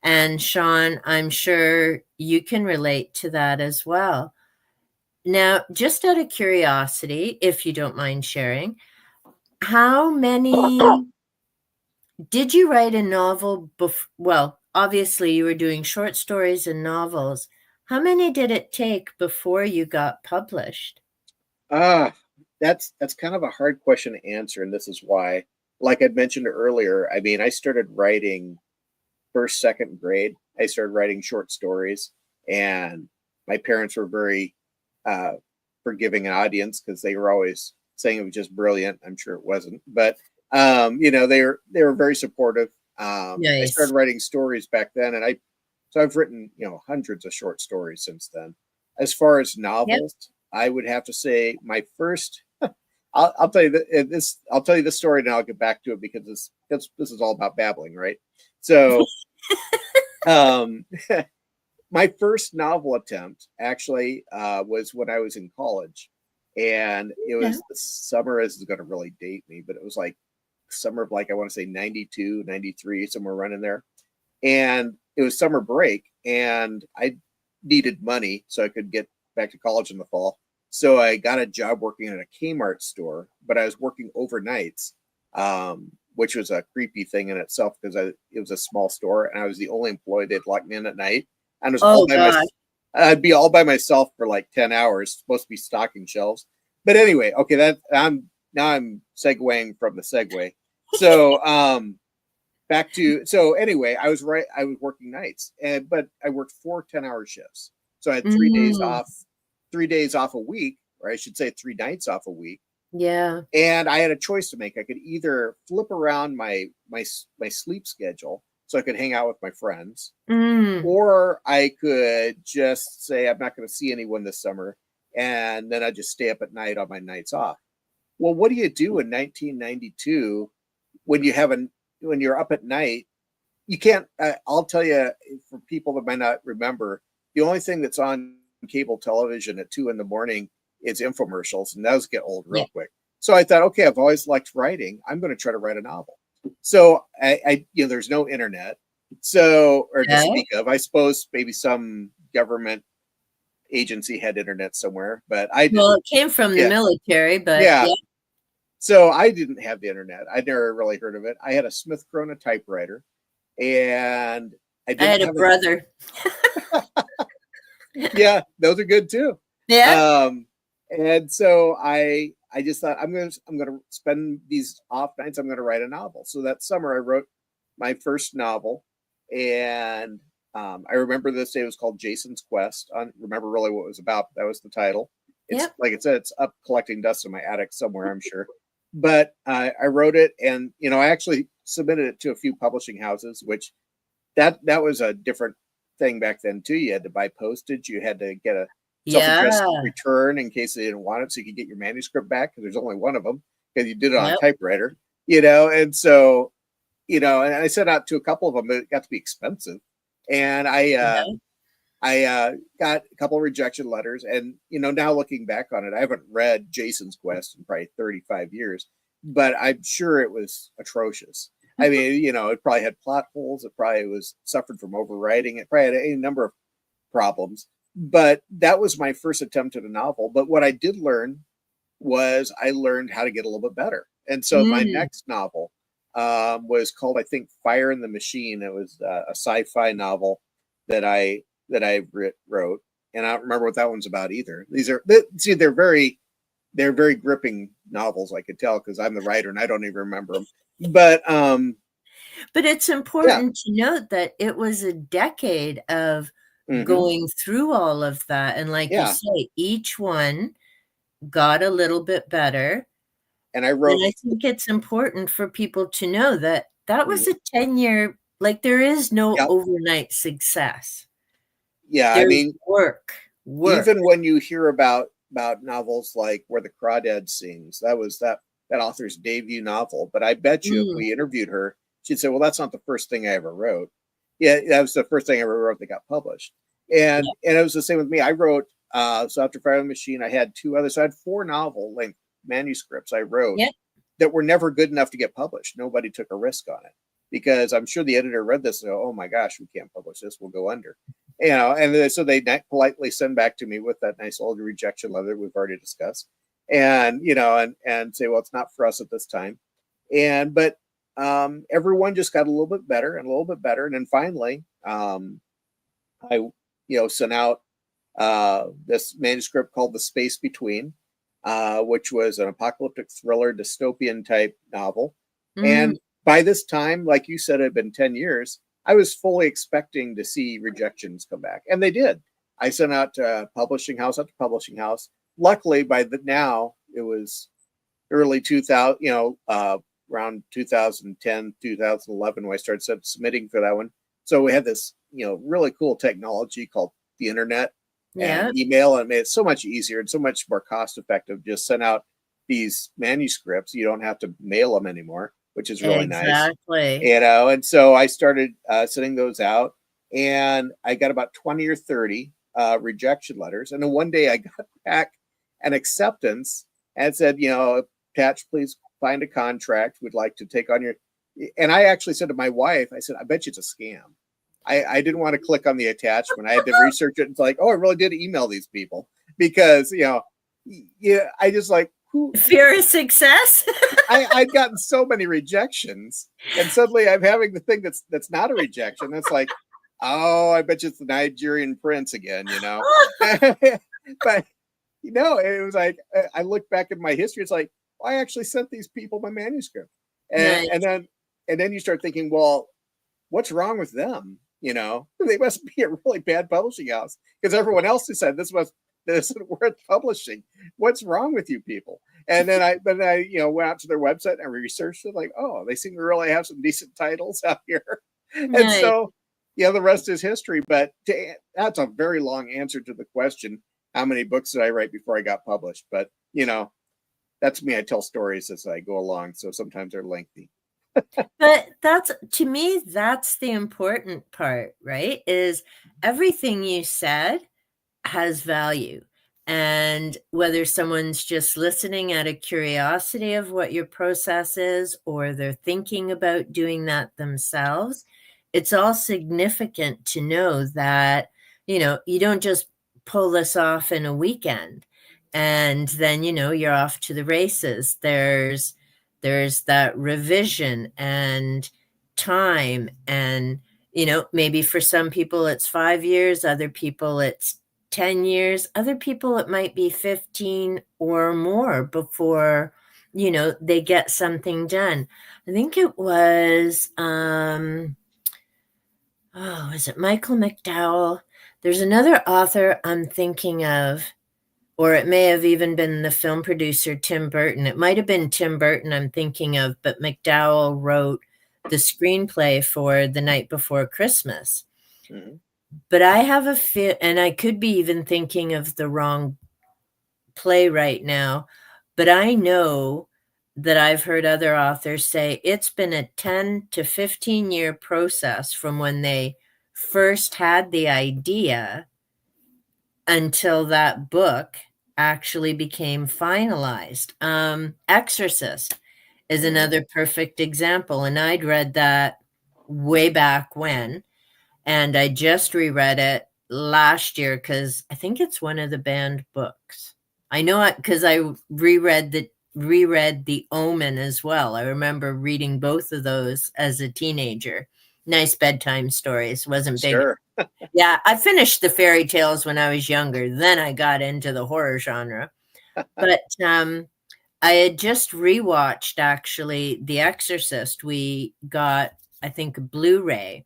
Speaker 1: And Shawn, I'm sure you can relate to that as well. Now, just out of curiosity, if you don't mind sharing, how many did you write a novel well, obviously you were doing short stories and novels. How many did it take before you got published?
Speaker 2: Ah, that's kind of a hard question to answer, and this is why. Like I'd mentioned earlier, I mean, I started writing first, second grade. I started writing short stories, and my parents were very uh, forgiving audience because they were always saying it was just brilliant. I'm sure it wasn't, but you know, they were very supportive. I
Speaker 1: Nice.
Speaker 2: started writing stories back then, and I've written, you know, hundreds of short stories since then. As far as
Speaker 1: Yep.
Speaker 2: novels, I would have to say my first. I'll tell you this. I'll tell you this story, and I'll get back to it because this is all about babbling, right? So, um, my first novel attempt actually was when I was in college, and it
Speaker 1: Yeah.
Speaker 2: was the summer. This is going to really date me, but it was like summer of, like, I want to say 92, 93, somewhere running there. And it was summer break, and I needed money so I could get back to college in the fall. So I got a job working at a Kmart store, but I was working overnights, which was a creepy thing in itself because it was a small store and I was the only employee. They'd lock me in at night, and it was all
Speaker 1: Oh
Speaker 2: by
Speaker 1: gosh.
Speaker 2: myself. I'd be all by myself for like 10 hours, supposed to be stocking shelves. But anyway, okay, I'm segueing from the segue. So back to, so anyway, I was working nights, but I worked 4 10-hour shifts. So I had 3 days
Speaker 1: Mm,
Speaker 2: off, 3 days off a week, or I should say 3 nights off a week.
Speaker 1: yeah.
Speaker 2: And I had a choice to make. I could either flip around my sleep schedule so I could hang out with my friends,
Speaker 1: Mm,
Speaker 2: or I could just say I'm not going to see anyone this summer, and then I just stay up at night on my nights off. Well, what do you do in 1992 when when you're up at night? You can't. I'll tell you, for people that might not remember, the only thing that's on cable television at 2 in the morning is infomercials, and those get old
Speaker 1: yeah.
Speaker 2: real quick. So I thought, okay, I've always liked writing. I'm going to try to write a novel. So I you know, there's no internet. So, or to
Speaker 1: Yeah.
Speaker 2: speak of, I suppose maybe some government agency had internet somewhere, but I
Speaker 1: Well,
Speaker 2: didn't.
Speaker 1: it came from the
Speaker 2: Yeah.
Speaker 1: military, but
Speaker 2: Yeah.
Speaker 1: yeah.
Speaker 2: So I didn't have the internet. I'd never really heard of it. I had a Smith Corona typewriter, and I
Speaker 1: I
Speaker 2: didn't
Speaker 1: had a
Speaker 2: have a.
Speaker 1: brother.
Speaker 2: Yeah, those are good too.
Speaker 1: Yeah.
Speaker 2: And so I just thought I'm gonna spend these off nights. I'm gonna write a novel. So that summer I wrote my first novel, and I remember this day. It was called Jason's Quest. I don't remember really what it was about, but that was the title. It's
Speaker 1: Yep.
Speaker 2: like I said, it's up collecting dust in my attic somewhere, I'm sure. But I wrote it, and I actually submitted it to a few publishing houses, which that was a different thing back then too. You had to buy postage. You had to get a self-addressed
Speaker 1: Yeah.
Speaker 2: return in case they didn't want it, so you could get your manuscript back because there's only one of them because you did it on a
Speaker 1: Yep.
Speaker 2: typewriter. And so and I sent out to a couple of them, but it got to be expensive. And
Speaker 1: Yeah.
Speaker 2: I got a couple of rejection letters, and now looking back on it, I haven't read Jason's Quest in probably 35 years, but I'm sure it was atrocious. I mean, it probably had plot holes. It probably was suffered from overwriting. It probably had any number of problems. But that was my first attempt at a novel. But what I did learn was I learned how to get a little bit better. And so my
Speaker 1: Mm.
Speaker 2: next novel was called, I think, Fire in the Machine. It was a sci-fi novel that I wrote, and I don't remember what that one's about either. They're very gripping novels. I could tell because I'm the writer and I don't even remember them. But
Speaker 1: But it's
Speaker 2: yeah,
Speaker 1: important to note that it was a decade of
Speaker 2: hmm
Speaker 1: going through all of that. And like you
Speaker 2: yeah.
Speaker 1: say, each one got a little bit better.
Speaker 2: And I
Speaker 1: And
Speaker 2: wrote,
Speaker 1: I think it's important for people to know that that
Speaker 2: mm,
Speaker 1: was a 10-year, like there is no
Speaker 2: yeah,
Speaker 1: overnight success.
Speaker 2: yeah. I
Speaker 1: There's
Speaker 2: mean,
Speaker 1: work.
Speaker 2: even when you hear about novels like Where the Crawdad Sings, that was that author's debut novel. But I bet you if
Speaker 1: Mm,
Speaker 2: we interviewed her, she'd say, "Well, that's not the first thing I ever wrote." Yeah, that was the first thing I ever wrote that got published.
Speaker 1: yeah,
Speaker 2: And it was the same with me. I wrote so after Fire on the Machine, I had two others. So I had four novel length manuscripts I wrote
Speaker 1: yeah,
Speaker 2: that were never good enough to get published. Nobody took a risk on it because I'm sure the editor read this and go, "Oh my gosh, we can't publish this. We'll go under." And so they politely send back to me with that nice old rejection letter we've already discussed, and and say, "Well, it's not for us at this time." But everyone just got a little bit better and a little bit better, and then finally, I sent out this manuscript called The Space Between, which was an apocalyptic thriller dystopian type novel.
Speaker 1: mm,
Speaker 2: And by this time, like you said, it had been 10 years. I was fully expecting to see rejections come back, and they did. I sent out to publishing house after publishing house. Luckily, by now it was early 2000, around 2010, 2011 when I started submitting for that one. So we had this, really cool technology called the internet and
Speaker 1: yeah,
Speaker 2: email, and it made it so much easier and so much more cost effective. Just send out these manuscripts. You don't have to mail them anymore, which is really nice.
Speaker 1: exactly.
Speaker 2: And so I started sending those out, and I got about 20 or 30 rejection letters. And then one day I got back an acceptance and said, attached, please find a contract. We'd like to take on your. And I actually said to my wife, I said, I bet you it's a scam. I didn't want to click on the attachment. I had to research it. It's like, oh, I really did email these people because, yeah, I just like, who.
Speaker 1: Fear of success.
Speaker 2: I'd gotten so many rejections, and suddenly I'm having the thing that's not a rejection. That's like, oh, I bet you it's the Nigerian prince again, But it was like I look back at my history. It's like, well, I actually sent these people my manuscript, and
Speaker 1: Nice.
Speaker 2: and then and then you start thinking, well, what's wrong with them? They must be a really bad publishing house because everyone else decided this isn't worth publishing. What's wrong with you people? And then I went out to their website and I researched it. Like, oh, they seem to really have some decent titles out here. And
Speaker 1: Nice.
Speaker 2: so, the rest is history. But that's a very long answer to the question: how many books did I write before I got published? But that's me. I tell stories as I go along, so sometimes they're lengthy.
Speaker 1: But to me, that's the important part, right? Is everything you said has value. And whether someone's just listening out of curiosity of what your process is, or they're thinking about doing that themselves, it's all significant to know that, you don't just pull this off in a weekend and then, you're off to the races. There's that revision and time, and, maybe for some people it's 5 years, other people it's 10 years, other people it might be 15 or more before, they get something done. I think it was, is it Michael McDowell? There's another author I'm thinking of, or it may have even been the film producer, Tim Burton. It might have been Tim Burton I'm thinking of, but McDowell wrote the screenplay for The Night Before Christmas.
Speaker 2: Mhm.
Speaker 1: But I have a feel, and I could be even thinking of the wrong play right now, but I know that I've heard other authors say it's been a 10 to 15-year process from when they first had the idea until that book actually became finalized. Exorcist is another perfect example, and I'd read that way back when, and I just reread it last year because I think it's one of the banned books. I know it because I reread The Omen as well. I remember reading both of those as a teenager. Nice bedtime stories. Wasn't big.
Speaker 2: Sure.
Speaker 1: Yeah, I finished the fairy tales when I was younger. Then I got into the horror genre. But I had just rewatched actually The Exorcist. We got, I think, a Blu-ray,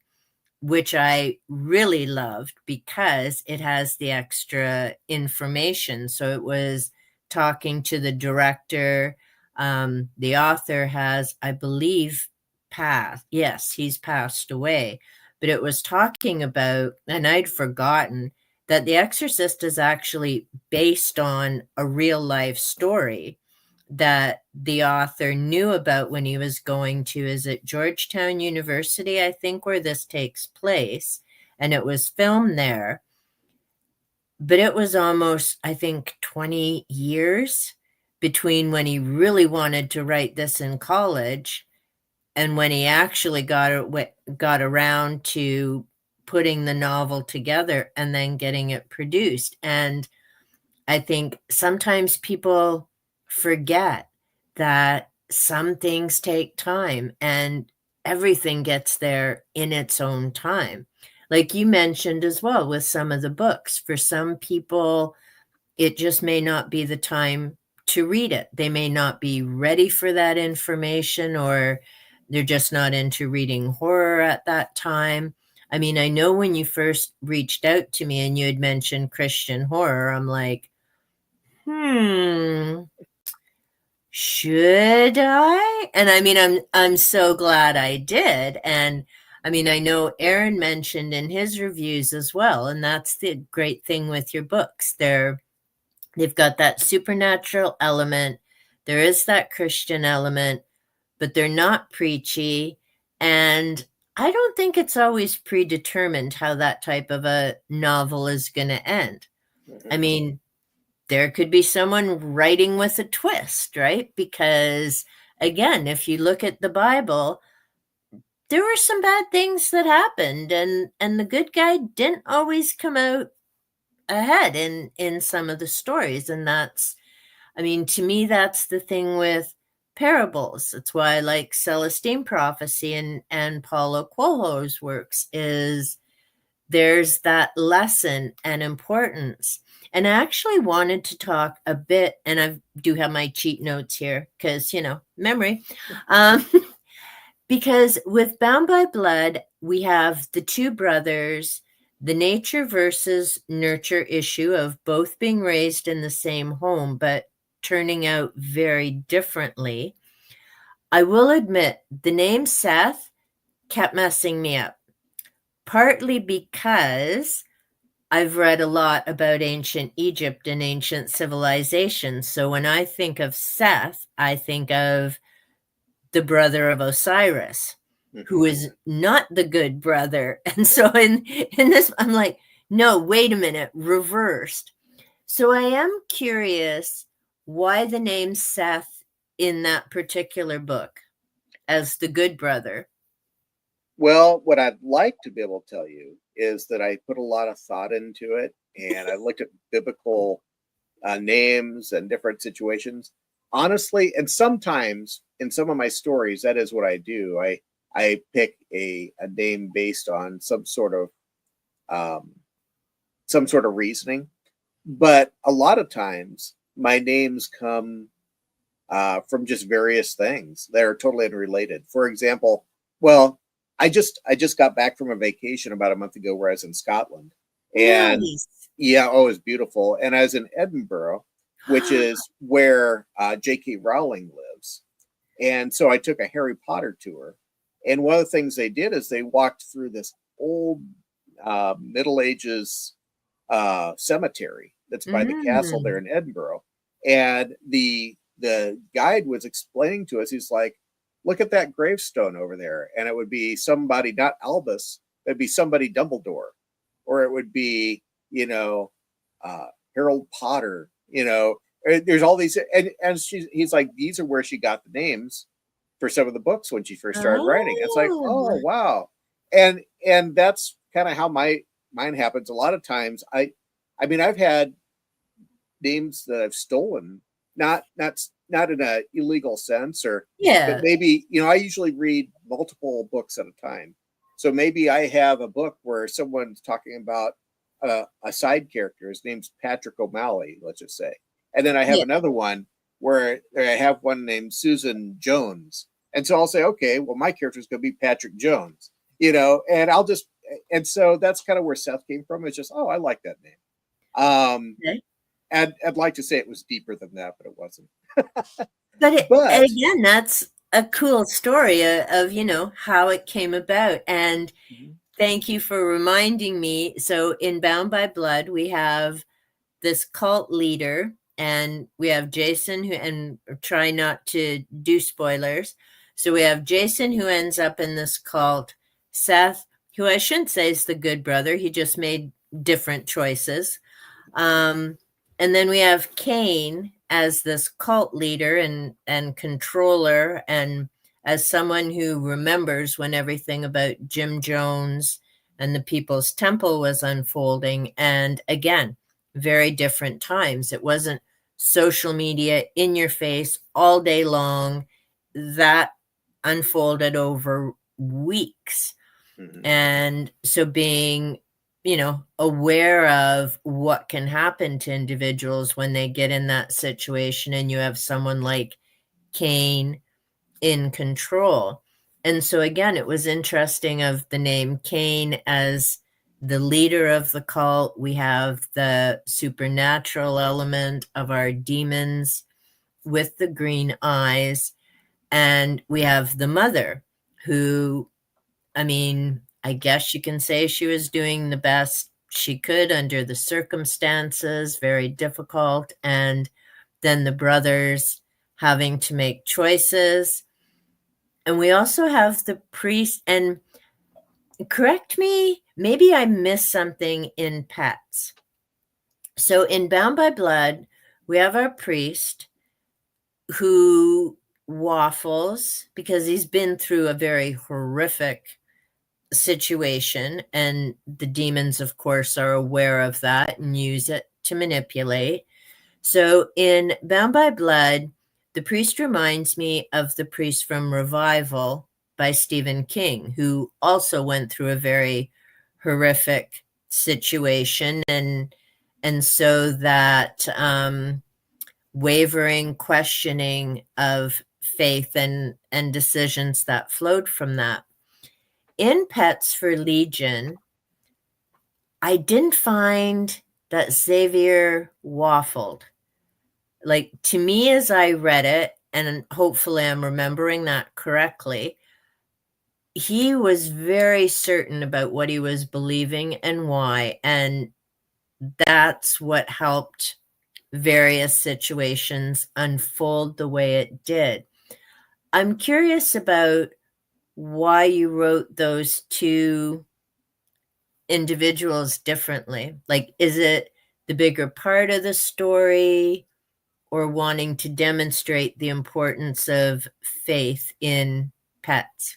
Speaker 1: which I really loved because it has the extra information. So it was talking to the director. The author has, I believe, passed. Yes, he's passed away. But it was talking about, and I'd forgotten, that The Exorcist is actually based on a real life story that the author knew about when he was going to, is it Georgetown University, I think, where this takes place, and it was filmed there. But it was almost, I think, 20 years between when he really wanted to write this in college and when he actually got around to putting the novel together and then getting it produced. And I think sometimes people forget that some things take time and everything gets there in its own time. Like you mentioned as well with some of the books, for some people, it just may not be the time to read it. They may not be ready for that information, or they're just not into reading horror at that time. I mean, I know when you first reached out to me and you had mentioned Christian horror, I'm like, should I? And I mean, I'm so glad I did. And I mean, I know Aaron mentioned in his reviews as well, and that's the great thing with your books. They've got that supernatural element. There is that Christian element, but they're not preachy. And I don't think it's always predetermined how that type of a novel is going to end. I mean, there could be someone writing with a twist, right? Because again, if you look at the Bible, there were some bad things that happened, and the good guy didn't always come out ahead in some of the stories. And that's, I mean, to me, that's the thing with parables. That's why I like Celestine Prophecy and Paulo Coelho's works, is there's that lesson and importance. And I actually wanted to talk a bit, and I do have my cheat notes here because, memory. Because with Bound by Blood, we have the two brothers, the nature versus nurture issue of both being raised in the same home, but turning out very differently. I will admit the name Seth kept messing me up, partly because I've read a lot about ancient Egypt and ancient civilizations. So when I think of Seth, I think of the brother of Osiris, who is not the good brother. And so in this, I'm like, no, wait a minute, reversed. So I am curious why the name Seth in that particular book as the good brother.
Speaker 2: Well, what I'd like to be able to tell you is that I put a lot of thought into it, and I looked at biblical names and different situations. Honestly, and sometimes in some of my stories, that is what I do. I pick a name based on um, some sort of reasoning, but a lot of times my names come from just various things that are totally unrelated. For example, well, I just got back from a vacation about a month ago where I was in Scotland, and
Speaker 1: Nice.
Speaker 2: yeah, oh, it was beautiful. And I was in Edinburgh, which is where J.K. Rowling lives, and so I took a Harry Potter tour. And one of the things they did is they walked through this old Middle Ages cemetery that's by the castle there
Speaker 1: Mm.
Speaker 2: in Edinburgh. And the guide was explaining to us, he's like, look at that gravestone over there. And it would be somebody, not Albus, it'd be somebody Dumbledore, or it would be, Harold Potter, there's all these, and he's like, these are where she got the names for some of the books when she first started writing. It's like, oh
Speaker 1: Oh,
Speaker 2: wow. And that's kind of how mine happens. A lot of times I mean, I've had names that I've stolen, not in a illegal sense, but
Speaker 1: yeah.
Speaker 2: maybe I usually read multiple books at a time. So maybe I have a book where someone's talking about a side character. His name's Patrick O'Malley, let's just say, and then I have
Speaker 1: Yeah.
Speaker 2: another one where I have one named Susan Jones, and so I'll say, okay, well, my character is going to be Patrick Jones, and and so that's kind of where Seth came from. It's just, oh, I like that name.
Speaker 1: Okay.
Speaker 2: And I'd like to say it was deeper than that, but it wasn't.
Speaker 1: But
Speaker 2: But
Speaker 1: again, that's a cool story of, how it came about. And thank you for reminding me. So in Bound by Blood, we have this cult leader, and we have Jason and try not to do spoilers. So we have Jason, who ends up in this cult, Seth, who I shouldn't say is the good brother. He just made different choices. Um, and then we have Cain as this cult leader and controller, and as someone who remembers when everything about Jim Jones and the People's Temple was unfolding. And again, very different times. It wasn't social media in your face all day long. That unfolded over weeks.
Speaker 2: Mhm.
Speaker 1: And so being, aware of what can happen to individuals when they get in that situation, and you have someone like Cain in control. And so again, it was interesting of the name Cain as the leader of the cult. We have the supernatural element of our demons with the green eyes, and we have the mother who, I mean, I guess you can say she was doing the best she could under the circumstances, very difficult. And then the brothers having to make choices. And we also have the priest, and correct me, maybe I missed something in Pets. So in Bound by Blood, we have our priest who waffles because he's been through a very horrific situation, and the demons, of course, are aware of that and use it to manipulate. So in Bound by Blood, the priest reminds me of the priest from Revival by Stephen King, who also went through a very horrific situation, and so that wavering questioning of faith and decisions that flowed from that. In Pets for Legion, I didn't find that Xavier waffled. Like, to me, as I read it, and hopefully I'm remembering that correctly, he was very certain about what he was believing and why. And that's what helped various situations unfold the way it did. I'm curious about why you wrote those two individuals differently. Like, is it the bigger part of the story, or wanting to demonstrate the importance of faith in pets?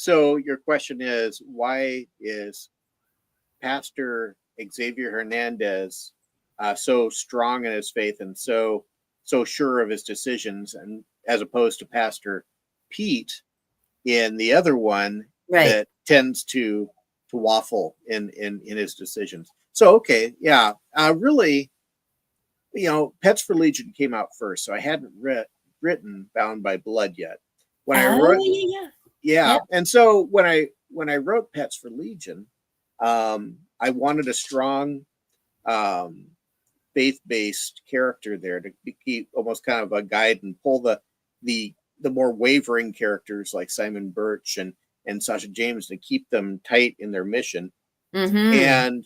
Speaker 2: So your question is, why is Pastor Xavier Hernandez so strong in his faith and so sure of his decisions, and as opposed to Pastor Pete in the other one
Speaker 1: Right.
Speaker 2: that tends to waffle in his decisions. So okay, yeah, really, Pets for Legion came out first, so I hadn't written Bound by Blood yet. When I
Speaker 1: Oh,
Speaker 2: wrote,
Speaker 1: yeah, yeah.
Speaker 2: yeah,
Speaker 1: Yep.
Speaker 2: and so when I wrote Pets for Legion, I wanted a strong um, faith-based character there to keep almost kind of a guide and pull the the more wavering characters like Simon Birch and Sasha James to keep them tight in their mission.
Speaker 1: Mm-hmm.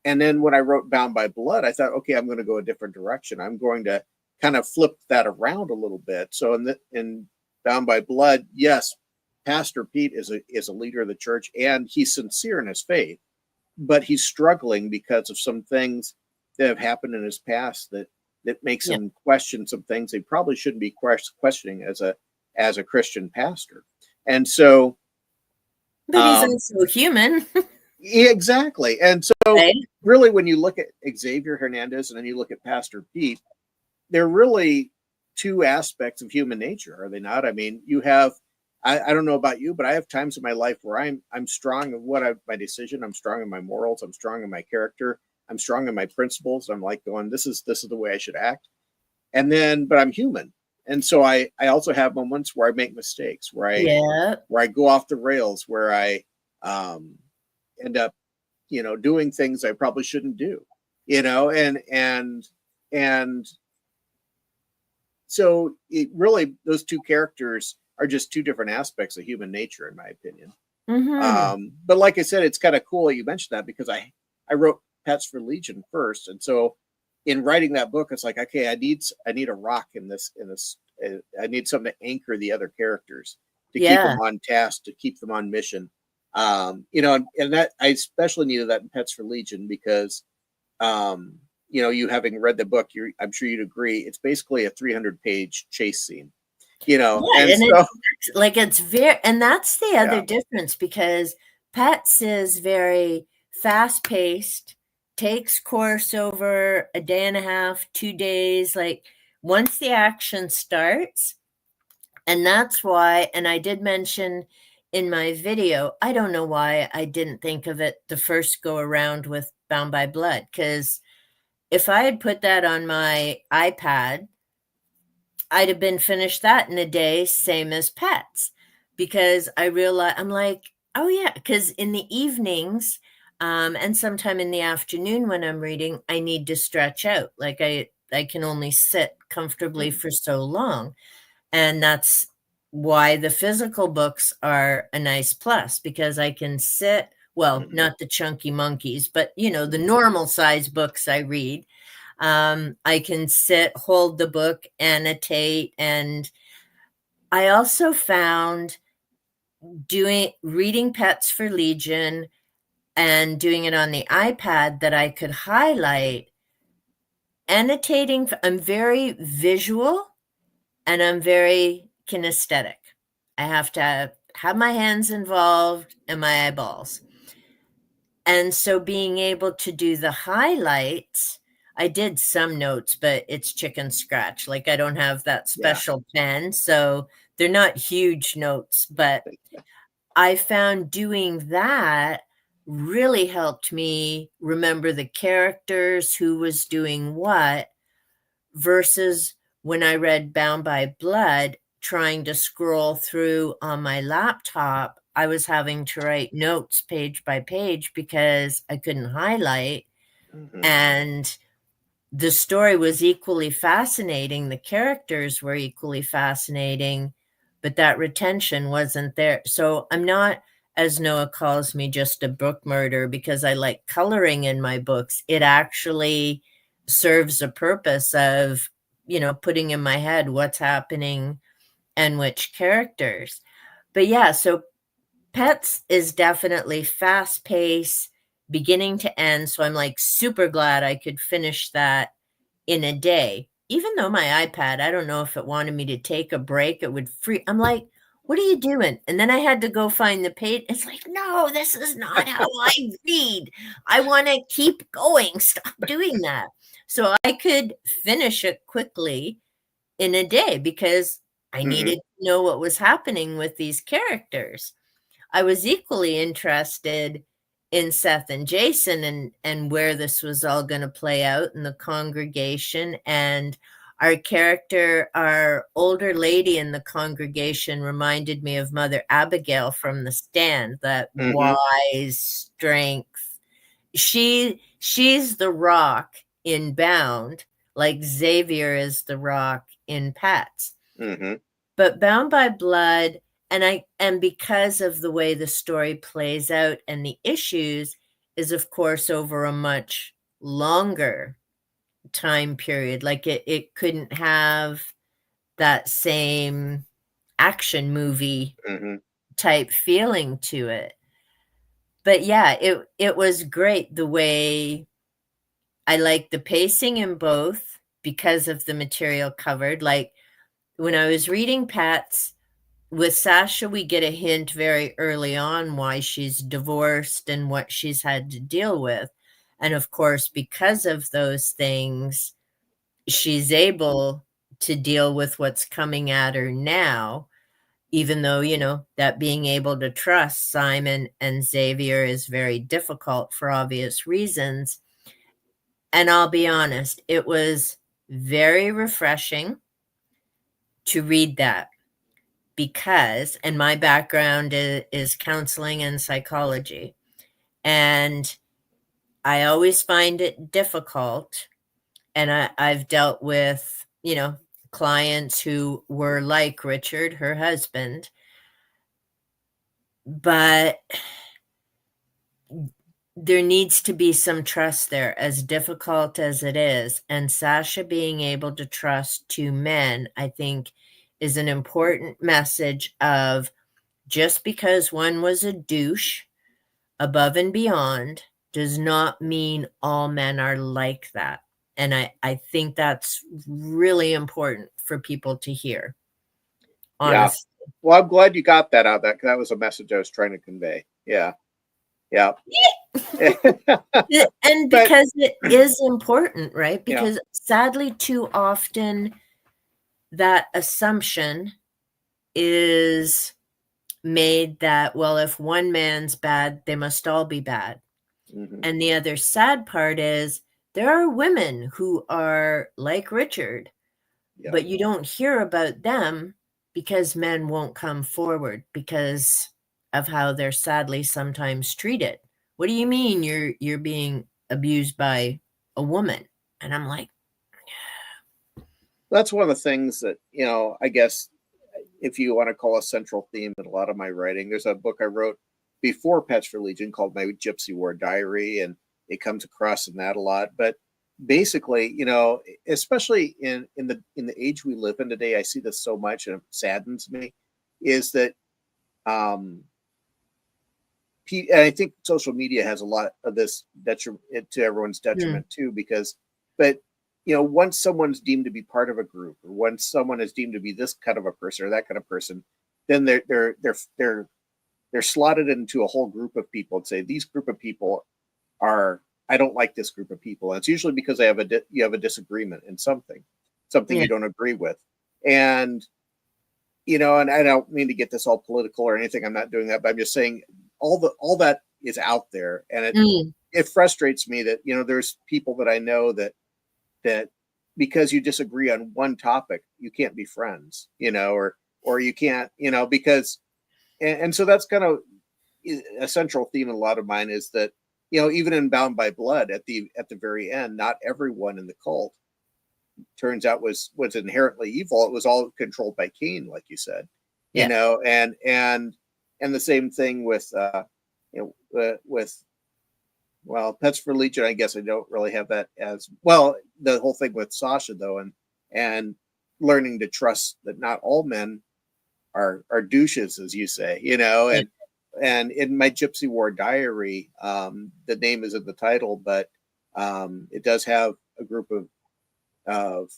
Speaker 2: And then when I wrote Bound by Blood, I thought, okay, I'm going to go a different direction. I'm going to kind of flip that around a little bit. So in Bound by Blood, yes, Pastor Pete is a leader of the church and he's sincere in his faith, but he's struggling because of some things that have happened in his past that makes
Speaker 1: Yeah.
Speaker 2: him question some things he probably shouldn't be questioning as a Christian pastor. And so
Speaker 1: But he's
Speaker 2: um,
Speaker 1: also human,
Speaker 2: exactly. And so
Speaker 1: right?
Speaker 2: really when you look at Xavier Hernandez and then you look at Pastor Pete, they're really two aspects of human nature, are they not? I mean, you have I don't know about you, but I have times in my life where I'm strong in my decision, I'm strong in my morals, I'm strong in my character, I'm strong in my principles. I'm like going, this is the way I should act. And then, but I'm human. And so I also have moments where I make mistakes,
Speaker 1: Yeah.
Speaker 2: where I go off the rails, where I um end up, doing things I probably shouldn't do, and so it really, those two characters are just two different aspects of human nature, in my opinion.
Speaker 1: Mm-hmm.
Speaker 2: But like I said, it's kind of cool that you mentioned that because I wrote Pets for Legion first, and so in writing that book, it's like, okay, I need a rock in this. I need something to anchor the other characters to keep
Speaker 1: Yeah.
Speaker 2: them on task, to keep them on mission. And that I especially needed that in Pets for Legion because um, you having read the book, I'm sure you'd agree, it's basically a 300-page chase scene,
Speaker 1: Yeah.
Speaker 2: and
Speaker 1: And
Speaker 2: so
Speaker 1: it's very, and that's the other
Speaker 2: yeah.
Speaker 1: difference because Pets is very fast paced, takes course over a day and a half, 2 days. Like once the action starts, and that's why, and I did mention in my video, I don't know why I didn't think of it the first go around with Bound by Blood, because if I had put that on my iPad, I'd have been finished that in a day, same as Pets, because I realize I'm like, oh yeah, because in the evenings, and sometime in the afternoon when I'm reading, I need to stretch out. Like I can only sit comfortably
Speaker 2: Mhm.
Speaker 1: for so long. And that's why the physical books are a nice plus because I can sit, well,
Speaker 2: Mhm.
Speaker 1: not the chunky monkeys, but the
Speaker 2: Mhm.
Speaker 1: normal size books I read. I can sit, hold the book, annotate. And I also found reading Pets for Legion and doing it on the iPad that I could highlight. Annotating, I'm very visual and I'm very kinesthetic. I have to have my hands involved and my eyeballs. And so being able to do the highlights, I did some notes, but it's chicken scratch. Like I don't have that
Speaker 2: Yeah.
Speaker 1: special pen. So they're not huge notes, but I found doing that really helped me remember the characters, who was doing what, versus when I read Bound by Blood, trying to scroll through on my laptop, I was having to write notes page by page because I couldn't highlight.
Speaker 2: Mhm.
Speaker 1: And the story was equally fascinating. The characters were equally fascinating, but that retention wasn't there. So I'm not, as Noah calls me, just a book murder because I like coloring in my books. It actually serves a purpose of, putting in my head what's happening and which characters. But yeah, so Pets is definitely fast pace, beginning to end. So I'm like super glad I could finish that in a day. Even though my iPad, I don't know if it wanted me to take a break, it would free. I'm like, what are you doing? And then I had to go find the page. It's like, no, this is not how I read. I want to keep going. Stop doing that. So I could finish it quickly in a day because I
Speaker 2: Hmm.
Speaker 1: needed to know what was happening with these characters. I was equally interested in Seth and Jason and where this was all going to play out in the congregation. And our character, our older lady in the congregation, reminded me of Mother Abigail from The Stand, that
Speaker 2: Hmm.
Speaker 1: wise strength. She's the rock in Bound, like Xavier is the rock in Pets.
Speaker 2: Hmm.
Speaker 1: But Bound by Blood, and because of the way the story plays out and the issues, is of course over a much longer time period. Like it couldn't have that same action movie
Speaker 2: Hmm.
Speaker 1: type feeling to it. But yeah, it was great the way I liked the pacing in both because of the material covered. Like when I was reading Pat's, with Sasha, we get a hint very early on why she's divorced and what she's had to deal with. And of course, because of those things, she's able to deal with what's coming at her now, even though, that being able to trust Simon and Xavier is very difficult for obvious reasons. And I'll be honest, it was very refreshing to read that because, and my background is counseling and psychology. And I always find it difficult. And I've dealt with, clients who were like Richard, her husband, but there needs to be some trust there, as difficult as it is. And Sasha being able to trust two men, I think, is an important message of just because one was a douche above and beyond does not mean all men are like that. And I think that's really important for people to hear,
Speaker 2: Yeah.
Speaker 1: honestly.
Speaker 2: Well, I'm glad you got that out. That was a message I was trying to convey. Yeah. Yeah.
Speaker 1: And
Speaker 2: But
Speaker 1: because it is important, right?
Speaker 2: yeah.
Speaker 1: Because sadly, too often that assumption is made that, well, if one man's bad, they must all be bad.
Speaker 2: Hmm.
Speaker 1: And the other sad part is there are women who are like Richard,
Speaker 2: Yeah.
Speaker 1: but you don't hear about them because men won't come forward because of how they're sadly sometimes treated. What do you mean you're being abused by a woman? And I'm like,
Speaker 2: That's one of the things that, I guess if you want to call a central theme in a lot of my writing, there's a book I wrote before Pets for Legion called My Gypsy War Diary, and it comes across in that a lot. But basically, especially in the age we live in today, I see this so much and it saddens me, is that um and I think social media has a lot of this detriment to everyone's
Speaker 1: hmm,
Speaker 2: detriment too, because, but once someone's deemed to be part of a group, or once someone is deemed to be this kind of a person or that kind of person, then they're slotted into a whole group of people and say these group of people are, I don't like this group of people. And it's usually because you have a disagreement in something
Speaker 1: yeah,
Speaker 2: you don't agree with, and and I don't mean to get this all political or anything. I'm not doing that, but I'm just saying all that is out there, and it
Speaker 1: mm,
Speaker 2: it frustrates me that there's people that I know that because you disagree on one topic, you can't be friends, or you can't, because and so that's kind of a central theme in a lot of mine is that even in Bound by Blood at the very end, not everyone in the cult turns out was inherently evil. It was all controlled by Cain, like you said,
Speaker 1: yeah,
Speaker 2: and the same thing with with well, Pets for Legion. I guess I don't really have that as well. The whole thing with Sasha though, and learning to trust that not all men are douches, as you say,
Speaker 1: yeah.
Speaker 2: and in my Gypsy War Diary, the name is in the title, but it does have a group of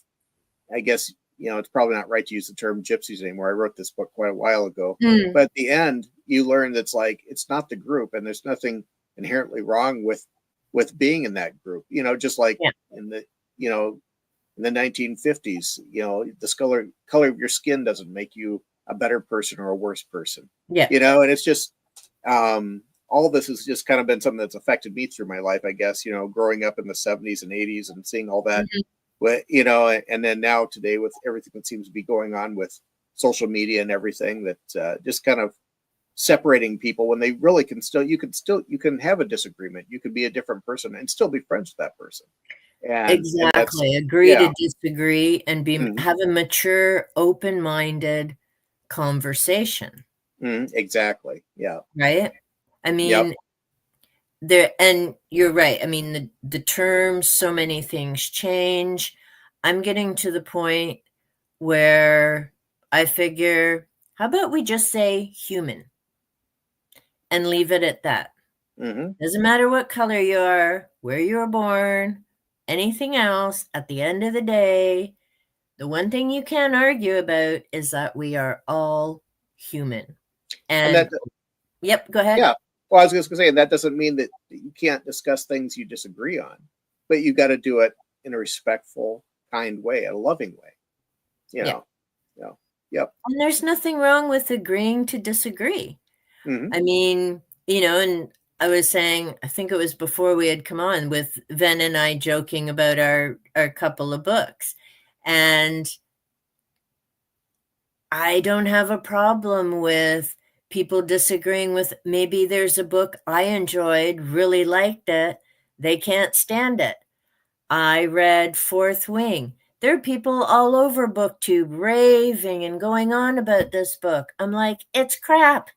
Speaker 2: I guess it's probably not right to use the term gypsies anymore. I wrote this book quite a while ago,
Speaker 1: Mm.
Speaker 2: but at the end, you learn that's like it's not the group, and there's nothing inherently wrong with being in that group. Just like
Speaker 1: Yeah.
Speaker 2: in the in the 1950s, the color of your skin doesn't make you a better person or a worse person.
Speaker 1: Yeah.
Speaker 2: And it's just all of this has just kind of been something that's affected me through my life, I guess. Growing up in the 70s and 80s and seeing all that.
Speaker 1: Mhm.
Speaker 2: And then now today with everything that seems to be going on with social media and everything, that just kind of separating people when they really you can have a disagreement. You could be a different person and still be friends with that person. And that's,
Speaker 1: Exactly. Agree to
Speaker 2: yeah.
Speaker 1: disagree and
Speaker 2: Mhm.
Speaker 1: have a mature, open-minded conversation,
Speaker 2: Exactly. Yeah.
Speaker 1: right? I
Speaker 2: Yep.
Speaker 1: mean, and you're right. I mean, the terms, so many things change. I'm getting to the point where I figure, how about we just say human and leave it at that?
Speaker 2: Hmm.
Speaker 1: Doesn't matter what color you are, where you were born, anything else. At the end of the day, the one thing you can't argue about is that we are all human.
Speaker 2: And
Speaker 1: And
Speaker 2: that,
Speaker 1: yep, go ahead.
Speaker 2: yeah. Well, I was just going to say, that doesn't mean that you can't discuss things you disagree on, but you got to do it in a respectful, kind way, a loving way. You
Speaker 1: Yeah.
Speaker 2: know. You know. Yep.
Speaker 1: And there's nothing wrong with agreeing to disagree.
Speaker 2: Hmm.
Speaker 1: I mean, and I was saying, I think it was before we had come on with Ven and I joking about our couple of books. And I don't have a problem with people disagreeing with, maybe there's a book I enjoyed, really liked it. They can't stand it. I read Fourth Wing. There are people all over BookTube raving and going on about this book. I'm like, it's crap.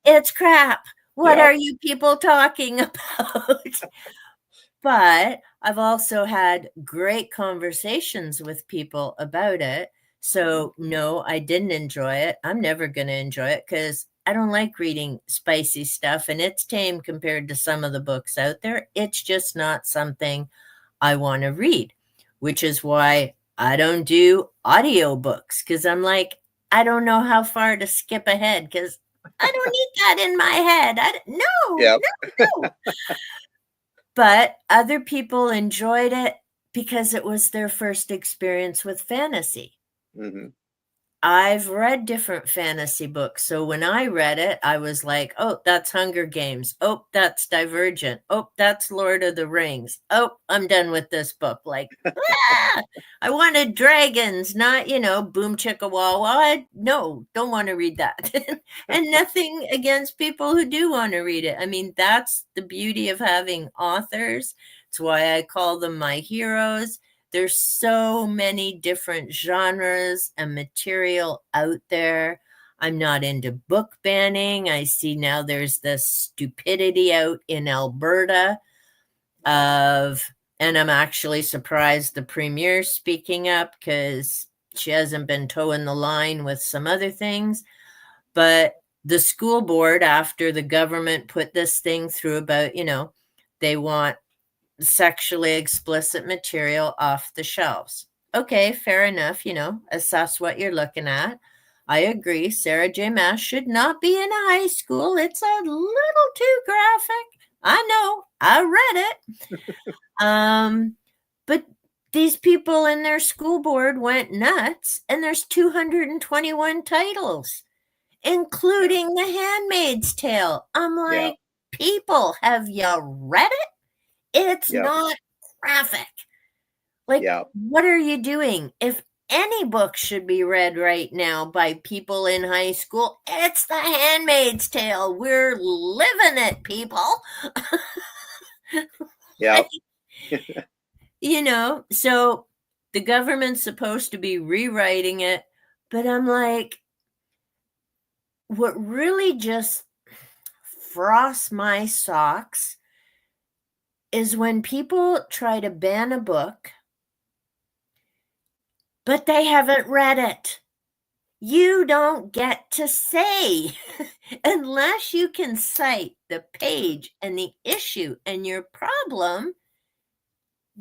Speaker 1: It's crap. What
Speaker 2: Yep.
Speaker 1: are you people talking about? But I've also had great conversations with people about it.
Speaker 2: Hmm.
Speaker 1: So, no, I didn't enjoy it. I'm never going to enjoy it because I don't like reading spicy stuff and it's tame compared to some of the books out there. It's just not something I want to read, which is why I don't do audiobooks because I'm like, I don't know how far to skip ahead because I don't need that in my head. No,
Speaker 2: Yep.
Speaker 1: no. But other people enjoyed it because it was their first experience with fantasy.
Speaker 2: Hmm.
Speaker 1: I've read different fantasy books. So when I read it, I was like, oh, that's Hunger Games. Oh, that's Divergent. Oh, that's Lord of the Rings. Oh, I'm done with this book. Like, I wanted dragons, not, boom chicka wah wah. No, don't want to read that. And nothing against people who do want to read it. I mean, that's the beauty of having authors. It's why I call them my heroes. There's so many different genres and material out there. I'm not into book banning. I see now there's this stupidity out in Alberta of, and I'm actually surprised the premier's speaking up because she hasn't been toeing the line with some other things. But the school board, after the government put this thing through about, they want sexually explicit material off the shelves. Okay, fair enough, assess what you're looking at. I agree, Sarah J. Maas should not be in a high school. It's a little too graphic. I know, I read it. But these people in their school board went nuts, and there's 221 titles,
Speaker 2: Yeah.
Speaker 1: including The Handmaid's Tale. I'm
Speaker 2: Yeah.
Speaker 1: like, people, have you read it? It's
Speaker 2: Yep.
Speaker 1: not graphic. Like,
Speaker 2: Yeah.
Speaker 1: what are you doing? If any book should be read right now by people in high school, it's The Handmaid's Tale. We're living it, people.
Speaker 2: Yep.
Speaker 1: So the government's supposed to be rewriting it, but I'm like, what really just frosts my socks is when people try to ban a book, but they haven't read it. You don't get to say unless you can cite the page and the issue and your problem.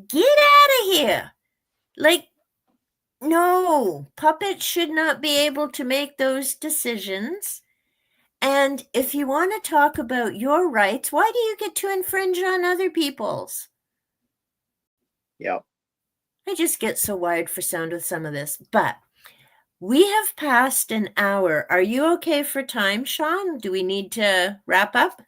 Speaker 1: Get out of here. Like, No, puppets should not be able to make those decisions. And if you want to talk about your rights, why do you get to infringe on other people's?
Speaker 2: Yeah.
Speaker 1: I just get so wired for sound with some of this. But we have passed an hour. Are you okay for time, Shawn? Do we need to wrap up?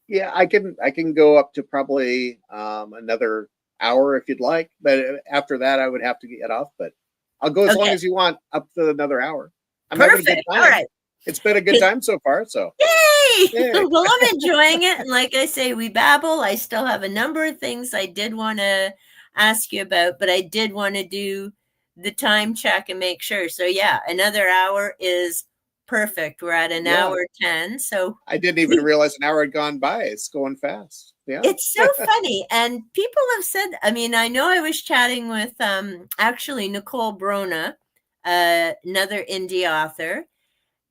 Speaker 2: Yeah, I can go up to probably another hour if you'd like, but after that I would have to get off. But I'll go as long
Speaker 1: Okay,
Speaker 2: as you want, up to another hour. I'm having a good
Speaker 1: perfect. All
Speaker 2: time.
Speaker 1: right.
Speaker 2: It's been a good time so far. So
Speaker 1: Yay!
Speaker 2: yay.
Speaker 1: Well, I'm enjoying it. And like I say, we babble. I still have a number of things I did want to ask you about, but I did want to do the time check and make sure. So, yeah, another hour is perfect. We're at an
Speaker 2: Yeah,
Speaker 1: hour 10. So,
Speaker 2: I didn't even realize an hour had gone by. It's going fast. Yeah.
Speaker 1: it's so funny. And people have said, I mean, I know I was chatting with actually Nicole Brona, another indie author,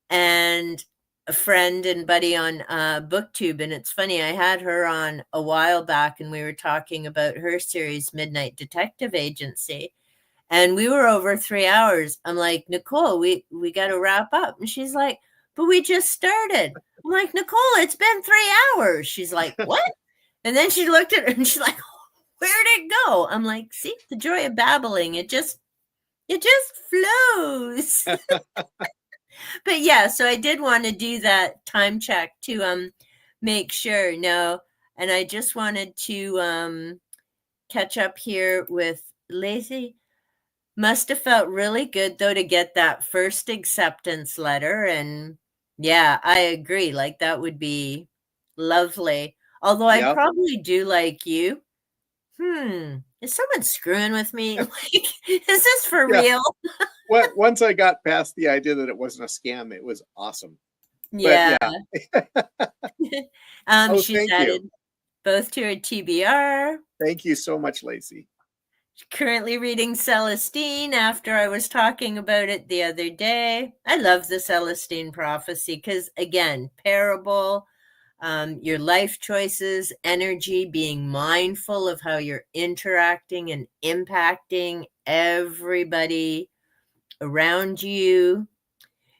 Speaker 1: and a friend and buddy on BookTube. And it's funny, I had her on a while back and we were talking about her series, Midnight Detective Agency. And we were over 3 hours. I'm like, Nicole, we got to wrap up. And she's like, but we just started. I'm like, Nicole, it's been 3 hours. She's like, what? And then she looked at her and she's like, where'd it go? I'm like, see, the joy of babbling. It just flows. But yeah, so I did want to do that time check to make sure. No, and I just wanted to catch up here with Lacey. Must have felt really good though to get that first acceptance letter. And yeah, I agree. Like that would be lovely. Although I
Speaker 2: Yep.
Speaker 1: probably do like you. Is someone screwing with me? Like, is this for
Speaker 2: Yeah.
Speaker 1: real?
Speaker 2: Once I got past the idea that it wasn't a scam, it was awesome. But
Speaker 1: Yeah.
Speaker 2: yeah. Oh,
Speaker 1: She's
Speaker 2: thank you.
Speaker 1: added both to her TBR.
Speaker 2: Thank you so much, Lacey.
Speaker 1: Currently reading Celestine after I was talking about it the other day. I love the Celestine prophecy because, again, parable, your life choices, energy, being mindful of how you're interacting and impacting everybody around you.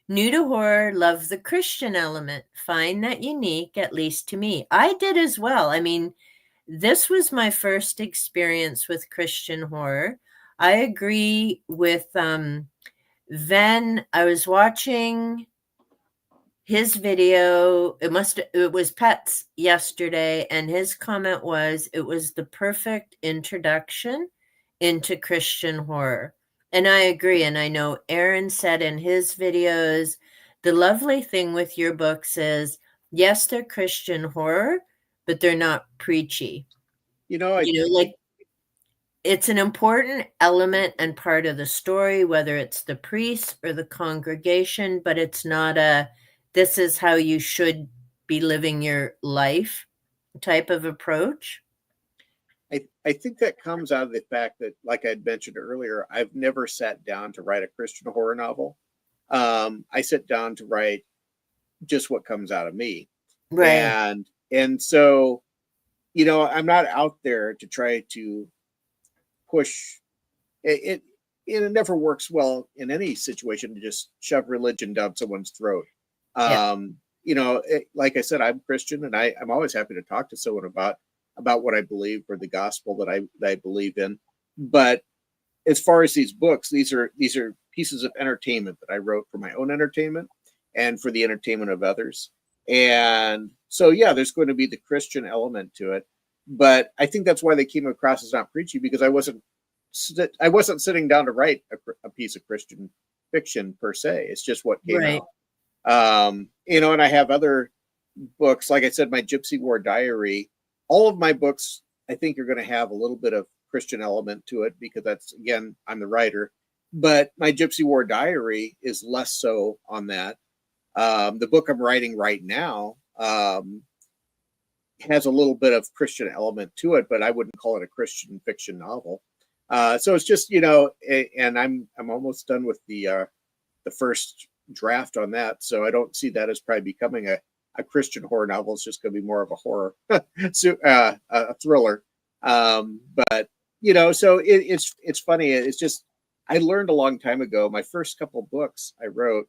Speaker 1: New to horror, love the Christian element. Find that unique, at least to me. I did as well. I mean, this was my first experience with Christian horror. I agree with Ven. I was watching his video. It was Pets yesterday, and his comment was it was the perfect introduction into Christian horror. And I agree. And I know Aaron said in his videos, the lovely thing with your books is yes, they're Christian horror, but they're not preachy.
Speaker 2: You know, I
Speaker 1: Like it's an important element and part of the story, whether it's the priest or the congregation, but it's not this is how you should be living your life type of approach.
Speaker 2: I think that comes out of the fact that, like I'd mentioned earlier, I've never sat down to write a Christian horror novel. I sit down to write just what comes out of me,
Speaker 1: Right.
Speaker 2: and so I'm not out there to try to push it. It never works well in any situation to just shove religion down someone's throat.
Speaker 1: Yeah.
Speaker 2: Like I said, I'm Christian, and I'm always happy to talk to someone about what I believe or the gospel that I believe in. But as far as these books, these are pieces of entertainment that I wrote for my own entertainment and for the entertainment of others. And so, yeah, there's going to be the Christian element to it. But I think that's why they came across as not preachy, because I wasn't sitting down to write a piece of Christian fiction per se. It's just what came
Speaker 1: Right.
Speaker 2: out. And I have other books, like I said, my Gypsy War Diary. All of my books, I think, are going to have a little bit of Christian element to it because that's, again, I'm the writer. But my Gypsy War Diary is less so on that. The book I'm writing right now has a little bit of Christian element to it, but I wouldn't call it a Christian fiction novel. So it's just, and I'm almost done with the first draft on that. So I don't see that as probably becoming a Christian horror novel. It's just going to be more of a horror, a thriller. But so it's funny. It's just I learned a long time ago, my first couple books I wrote,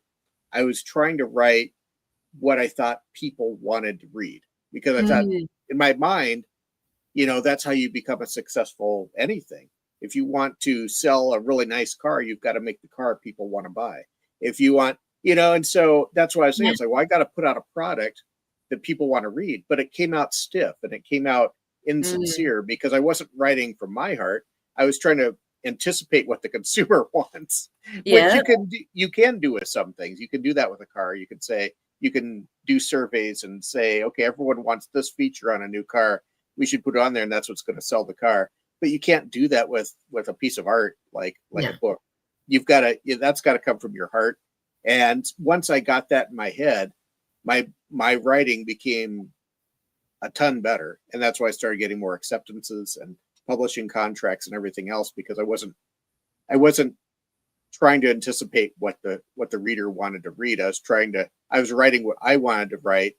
Speaker 2: I was trying to write what I thought people wanted to read, because I thought in my mind, that's how you become a successful anything. If you want to sell a really nice car, you've got to make the car people want to buy. If you want, and so that's what I was saying.
Speaker 1: Yeah.
Speaker 2: It's like, well, I got to put out a product that people want to read, but it came out stiff and it came out insincere because I wasn't writing from my heart. I was trying to anticipate what the consumer wants, which you can do with some things. You can do that with a car. You can say, you can do surveys and say, okay, everyone wants this feature on a new car. We should put it on there, and that's what's going to sell the car. But you can't do that with a piece of art like a book. You've got to, that's got to come from your heart. And once I got that in my head, my writing became a ton better. And that's why I started getting more acceptances and publishing contracts and everything else, because I wasn't trying to anticipate what the reader wanted to read. I was writing what I wanted to write,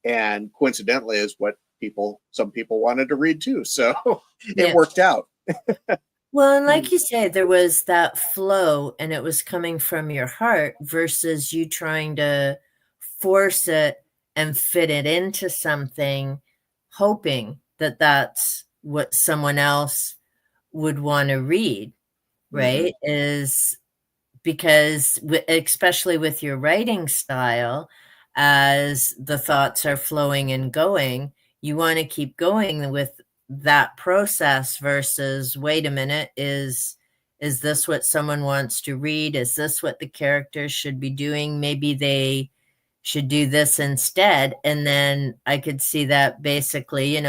Speaker 2: and coincidentally is what some people wanted to read too. So it worked out.
Speaker 1: Well, and like you say, there was that flow and it was coming from your heart versus you trying to force it and fit it into something, hoping that that's what someone else would want to read, right? Is because especially with your writing style, as the thoughts are flowing and going, you want to keep going with that process versus, wait a minute, is this what someone wants to read? Is this what the characters should be doing? Maybe they should do this instead. And then I could see that basically,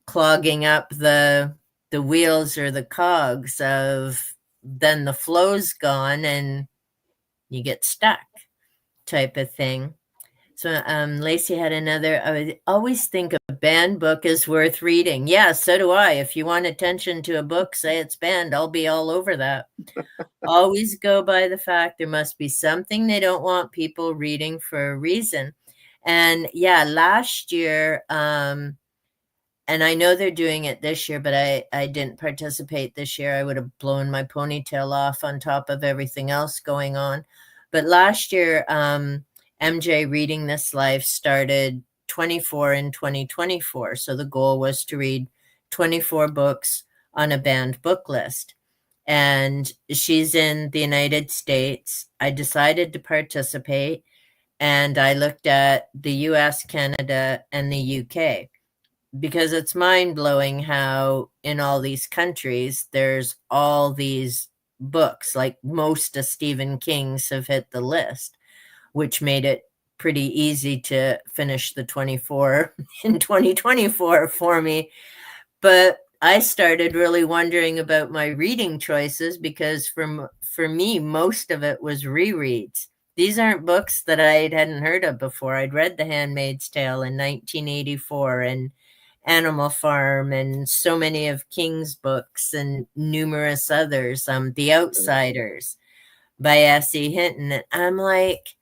Speaker 1: clogging up the wheels or the cogs of, then the flow's gone and you get stuck type of thing. So Lacey had another, I always think a banned book is worth reading. Yeah, so do I. If you want attention to a book, say it's banned, I'll be all over that. Always go by the fact there must be something they don't want people reading for a reason. And yeah, last year, and I know they're doing it this year, but I didn't participate this year. I would have blown my ponytail off on top of everything else going on. But last year, MJ Reading This Life started 24 in 2024. So the goal was to read 24 books on a banned book list. And she's in the United States. I decided to participate, and I looked at the US, Canada, and the UK, because it's mind-blowing how in all these countries there's all these books. Like most of Stephen King's have hit the list, which made it pretty easy to finish the 24 in 2024 for me. But I started really wondering about my reading choices, because for me, most of it was rereads. These aren't books that I hadn't heard of before. I'd read The Handmaid's Tale in 1984 and Animal Farm and so many of King's books and numerous others. The Outsiders by S.E. Hinton. And I'm like,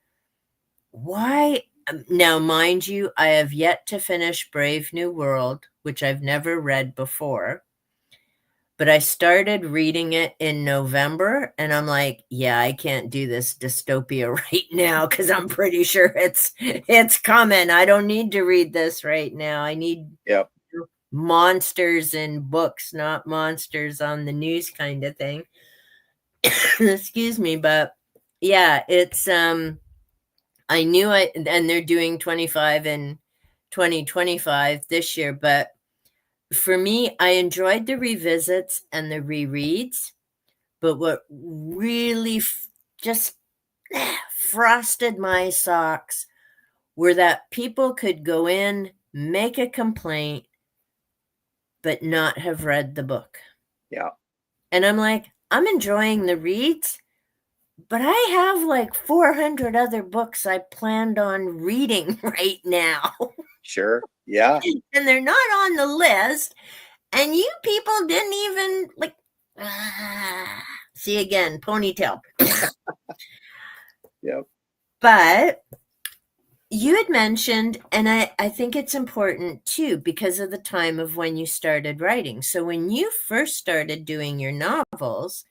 Speaker 1: why? Now, mind you, I have yet to finish Brave New World, which I've never read before. But I started reading it in November, and I'm like, yeah, I can't do this dystopia right now because I'm pretty sure it's coming. I don't need to read this right now. I need monsters in books, not monsters on the news kind of thing. Excuse me, but yeah, it's I knew it, and they're doing 25 in 2025 this year, but for me, I enjoyed the revisits and the rereads, but what really just frosted my socks were that people could go in, make a complaint, but not have read the book.
Speaker 2: Yeah.
Speaker 1: And I'm like, I'm enjoying the reads, but I have like 400 other books I planned on reading right now.
Speaker 2: Sure. Yeah.
Speaker 1: And they're not on the list. And you people didn't even like, see again, ponytail.
Speaker 2: Yep.
Speaker 1: But you had mentioned, and I think it's important too, because of the time of when you started writing. So when you first started doing your novels,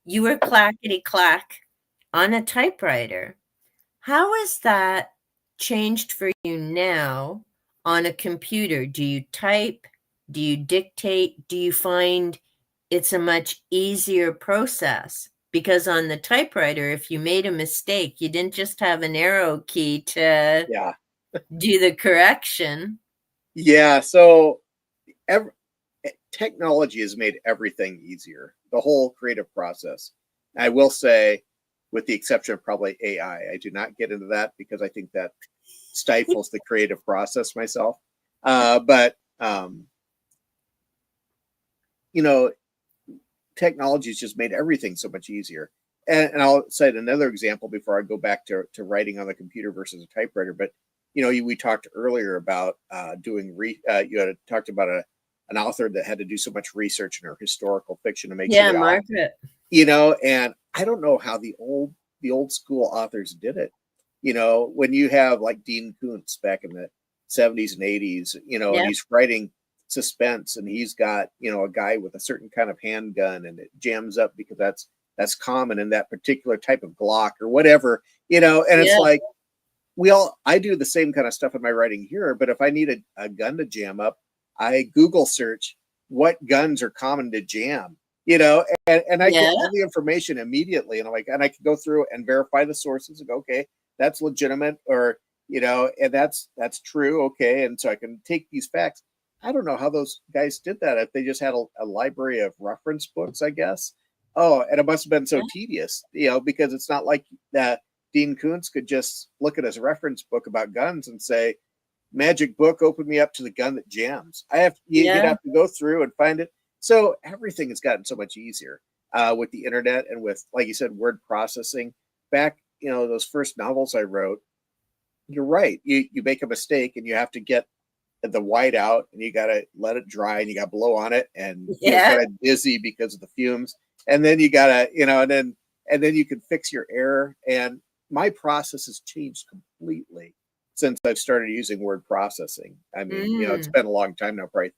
Speaker 1: you were clackety clack on a typewriter. How has that changed for you now on a computer? Do you type? Do you dictate? Do you find it's a much easier process? Because on the typewriter, if you made a mistake, you didn't just have an arrow key to
Speaker 2: Yeah.
Speaker 1: do the correction.
Speaker 2: Yeah. So every, technology has made everything easier, the whole creative process. I will say, with the exception of probably AI, I do not get into that because I think that stifles the creative process myself. But you know, technology has just made everything so much easier. And I'll cite another example before I go back to writing on the computer versus a typewriter. But we talked earlier about you had talked about an author that had to do so much research in her historical fiction to make sure
Speaker 1: Yeah,
Speaker 2: the author,
Speaker 1: Margaret.
Speaker 2: and I don't know how the old school authors did it. When you have like Dean Koontz back in the 70s and 80s, and
Speaker 1: Yeah,
Speaker 2: he's writing suspense and he's got, a guy with a certain kind of handgun and it jams up because that's common in that particular type of Glock or whatever, and it's
Speaker 1: yeah,
Speaker 2: like I do the same kind of stuff in my writing here, but if I need a gun to jam up, I Google search what guns are common to jam, and I get
Speaker 1: yeah,
Speaker 2: all the information immediately. And and I can go through and verify the sources and go, okay, that's legitimate, or, and that's true. Okay. And so I can take these facts. I don't know how those guys did that. If they just had a library of reference books, I guess. Oh, and it must have been so
Speaker 1: yeah,
Speaker 2: tedious, because it's not like that Dean Koontz could just look at his reference book about guns and say, "Magic book, open me up to the gun that jams." You'd
Speaker 1: yeah,
Speaker 2: have to go through and find it. So everything has gotten so much easier with the internet and with, like you said, word processing. Back, those first novels I wrote, you're right. You make a mistake and you have to get the white out and you got to let it dry and you got to blow on it and
Speaker 1: yeah,
Speaker 2: kind of dizzy because of the fumes, and then you got to, and then you can fix your error. And my process has changed completely since I've started using word processing. I mean, it's
Speaker 1: mm,
Speaker 2: been a long time now, probably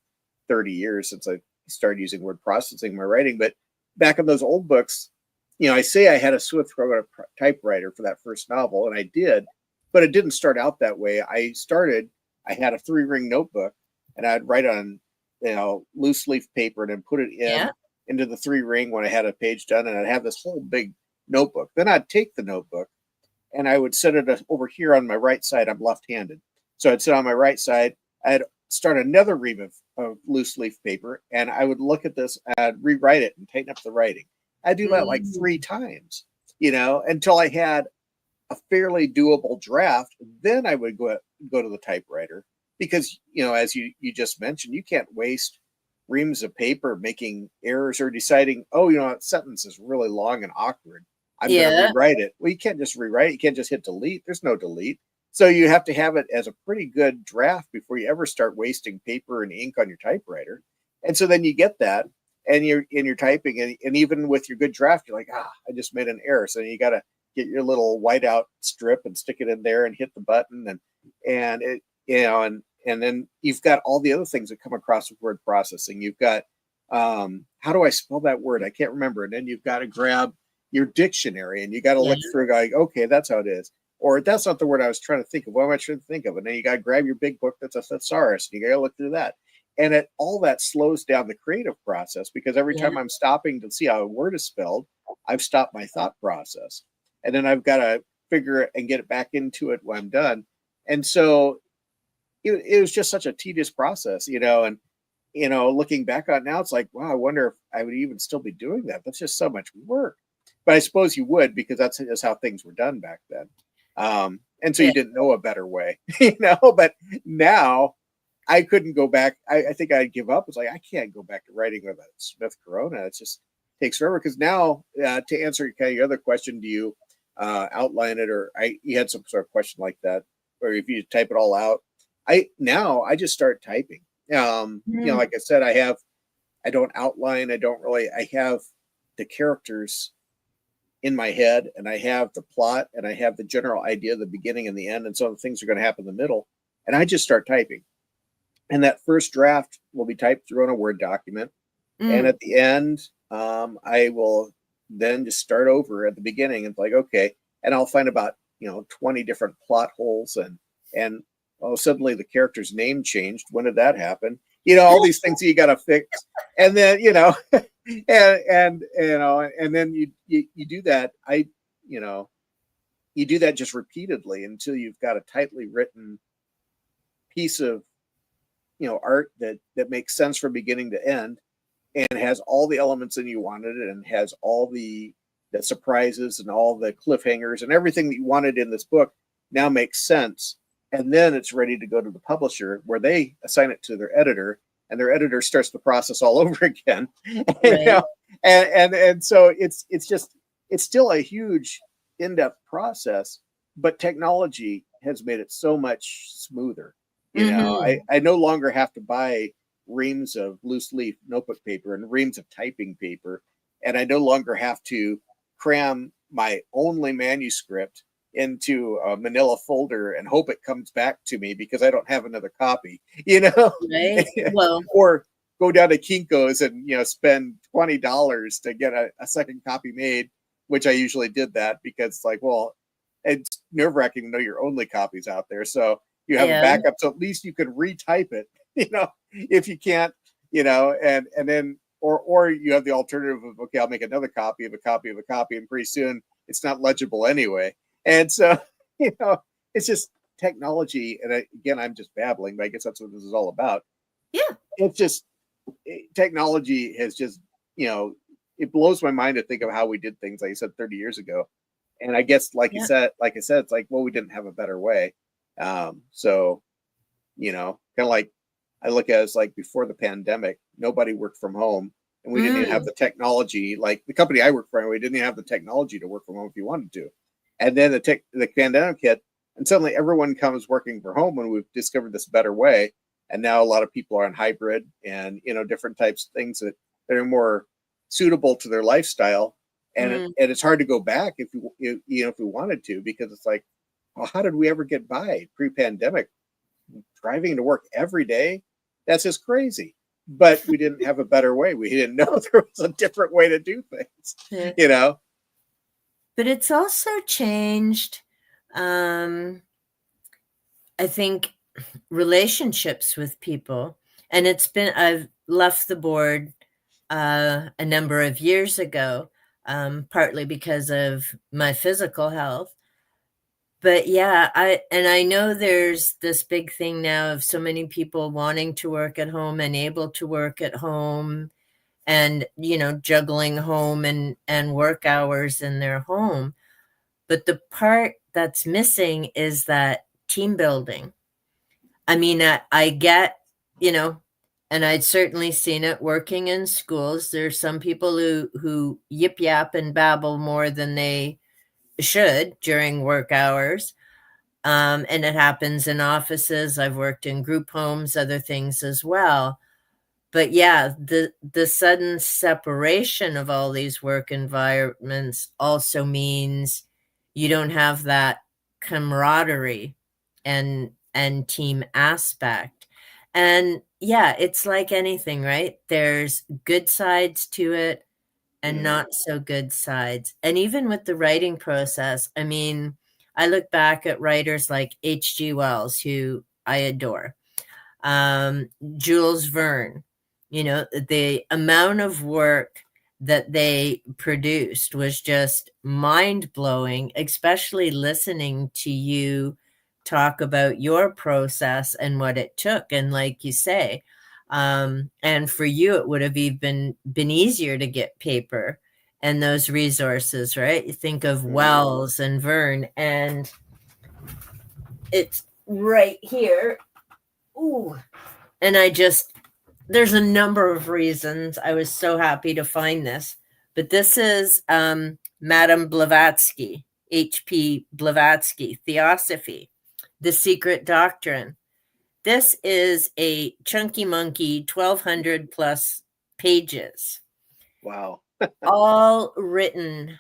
Speaker 2: 30 years since I started using word processing in my writing. But back in those old books, I say I had a Swift typewriter for that first novel, and I did, but it didn't start out that way. I had a 3-ring notebook, and I'd write on, loose leaf paper and then put it
Speaker 1: yeah,
Speaker 2: into the 3-ring when I had a page done, and I'd have this whole big notebook. Then I'd take the notebook and I would set it over here on my right side. I'm left-handed, so I'd sit on my right side. I'd start another ream of loose leaf paper, and I would look at this. I'd rewrite it and tighten up the writing. I'd do that like
Speaker 1: mm,
Speaker 2: 3 times, until I had a fairly doable draft. Then I would go to the typewriter because, as you just mentioned, you can't waste reams of paper making errors or deciding, oh, that sentence is really long and awkward. I'm going to
Speaker 1: yeah,
Speaker 2: rewrite it. Well, you can't just rewrite it. You can't just hit delete. There's no delete. So you have to have it as a pretty good draft before you ever start wasting paper and ink on your typewriter. And so then you get that and you're typing, and even with your good draft, you're like, I just made an error. So you got to get your little whiteout strip and stick it in there and hit the button, and it, and then you've got all the other things that come across with word processing. You've got, how do I spell that word? I can't remember. And then you've got to grab your dictionary and you got to
Speaker 1: yeah,
Speaker 2: look through, going, okay, that's how it is. Or that's not the word I was trying to think of. What am I trying to think of? And then you got to grab your big book that's a thesaurus and you got to look through that. And all that slows down the creative process because every
Speaker 1: yeah,
Speaker 2: time I'm stopping to see how a word is spelled, I've stopped my thought process. And then I've got to figure it and get it back into it when I'm done. And so it was just such a tedious process, and looking back on it now, it's like, wow, I wonder if I would even still be doing that. That's just so much work. But I suppose you would, because that's just how things were done back then. And so
Speaker 1: yeah,
Speaker 2: you didn't know a better way, but now I couldn't go back. I think I'd give up. It's like, I can't go back to writing with a Smith Corona. It just takes forever. Because now, to answer kind of your other question, do you outline it, or you had some sort of question like that, or if you type it all out? I just start typing.
Speaker 1: mm,
Speaker 2: Like I said, I don't outline. I have the characters in my head, and I have the plot, and I have the general idea, the beginning and the end, and so the things are going to happen in the middle, and I just start typing. And that first draft will be typed through on a Word document, and
Speaker 1: mm,
Speaker 2: at the end, I will then just start over at the beginning and like, okay, and I'll find about 20 different plot holes and oh, suddenly the character's name changed. When did that happen? All these things that you got to fix, and then and then you do that. You do that just repeatedly until you've got a tightly written piece of art that makes sense from beginning to end and has all the elements in you wanted it and has all the surprises and all the cliffhangers and everything that you wanted in this book now makes sense. And then it's ready to go to the publisher where they assign it to their editor, and their editor starts the process all over again.
Speaker 1: Right.
Speaker 2: And so it's still a huge in-depth process, but technology has made it so much smoother. I no longer have to buy reams of loose leaf notebook paper and reams of typing paper, and I no longer have to cram my only manuscript into a manila folder and hope it comes back to me because I don't have another copy,
Speaker 1: Right. Well,
Speaker 2: or go down to Kinko's and spend $20 to get a second copy made, which I usually did that because it's like, well, it's nerve-wracking to know your only copies out there, so you have a backup, so at least you could retype it, if you can't, and then or you have the alternative of, okay, I'll make another copy of a copy of a copy, and pretty soon it's not legible anyway. And so, it's just technology. And again, I'm just babbling, but I guess that's what this is all about.
Speaker 1: Yeah.
Speaker 2: It's just technology has just, it blows my mind to think of how we did things, like you said, 30 years ago. And I guess, like I said, it's like, well, we didn't have a better way. So, kind of like I look at it as like before the pandemic, nobody worked from home, and we didn't even have the technology. Like the company I work for, we didn't even have the technology to work from home if you wanted to. And then the pandemic hit, and suddenly everyone comes working from home, and we've discovered this better way. And now a lot of people are on hybrid and different types of things that are more suitable to their lifestyle. And it's hard to go back if we wanted to, because it's like, well, how did we ever get by pre-pandemic? Driving to work every day? That's just crazy. But we didn't have a better way. We didn't know there was a different way to do things,
Speaker 1: But it's also changed, I think, relationships with people. And I've left the board a number of years ago, partly because of my physical health. But yeah, I know there's this big thing now of so many people wanting to work at home and able to work at home, and juggling home and work hours in their home. But the part that's missing is that team building. I mean, I get, and I'd certainly seen it working in schools. There's some people who yip yap and babble more than they should during work hours. And it happens in offices. I've worked in group homes, other things as well. But yeah, the sudden separation of all these work environments also means you don't have that camaraderie and team aspect. And yeah, it's like anything, right? There's good sides to it and not so good sides. And even with the writing process, I mean, I look back at writers like H.G. Wells, who I adore, Jules Verne. The amount of work that they produced was just mind-blowing, especially listening to you talk about your process and what it took. And like you say, and for you, it would have even been easier to get paper and those resources, right? You think of Wells and Verne, and it's right here. Ooh. And there's a number of reasons I was so happy to find this. But this is Madame Blavatsky, H.P. Blavatsky, Theosophy, The Secret Doctrine. This is a chunky monkey, 1,200 plus pages.
Speaker 2: Wow.
Speaker 1: All written.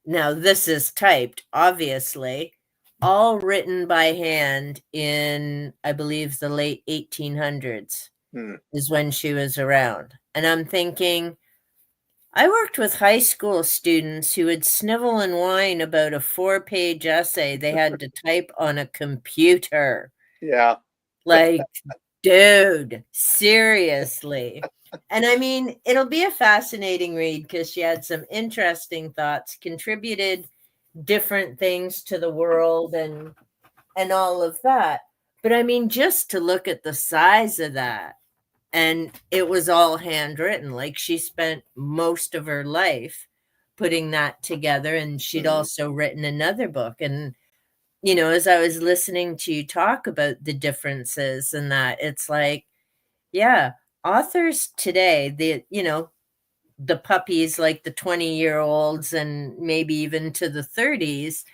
Speaker 1: Now, this is typed, obviously, all written by hand in, I believe, the late 1800s is when she was around. And I'm thinking, I worked with high school students who would snivel and whine about a 4-page essay they had to type on a computer.
Speaker 2: Yeah.
Speaker 1: Like, dude, seriously. And I mean, it'll be a fascinating read because she had some interesting thoughts, contributed different things to the world and all of that. But I mean, just to look at the size of that, and it was all handwritten. Like she spent most of her life putting that together, and she'd
Speaker 2: Mhm.
Speaker 1: also written another book. And as I was listening to you talk about the differences and that, it's like, yeah, authors today, the puppies, like the 20-year-olds and maybe even to the 30s,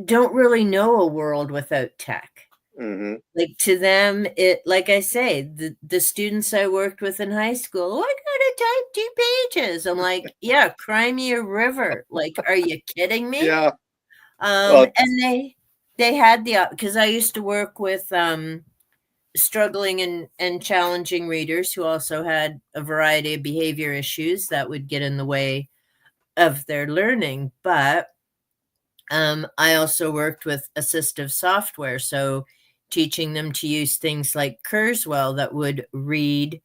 Speaker 1: don't really know a world without tech.
Speaker 2: Mhm.
Speaker 1: Like to them, it like I say, the students I worked with in high school, "Oh, I gotta type 2 pages." I'm like, "Yeah, cry me a river." Like, are you kidding me?
Speaker 2: Yeah. Well,
Speaker 1: And they had because I used to work with struggling and challenging readers who also had a variety of behavior issues that would get in the way of their learning. But I also worked with assistive software, so teaching them to use things like Kurzweil that would read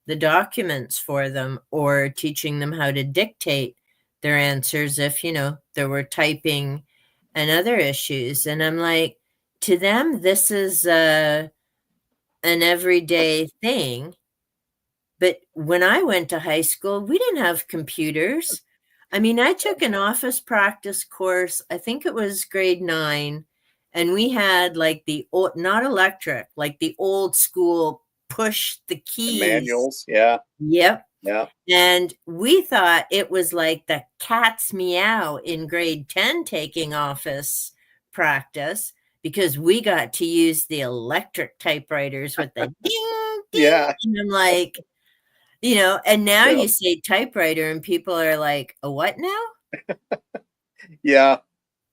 Speaker 1: the documents for them, or teaching them how to dictate their answers if, there were typing and other issues. And I'm like, to them, this is an everyday thing. But when I went to high school, we didn't have computers. I mean, I took an office practice course, I think it was grade 9, and we had like the old, not electric, like the old school push the
Speaker 2: the
Speaker 1: keys.
Speaker 2: manuals. Yeah.
Speaker 1: Yep.
Speaker 2: Yeah.
Speaker 1: And we thought it was like the cat's meow in grade 10 taking office practice because we got to use the electric typewriters with the ding, ding.
Speaker 2: Yeah.
Speaker 1: And I'm like, and now
Speaker 2: Yeah.
Speaker 1: you say typewriter and people are like, "A what now?
Speaker 2: Yeah.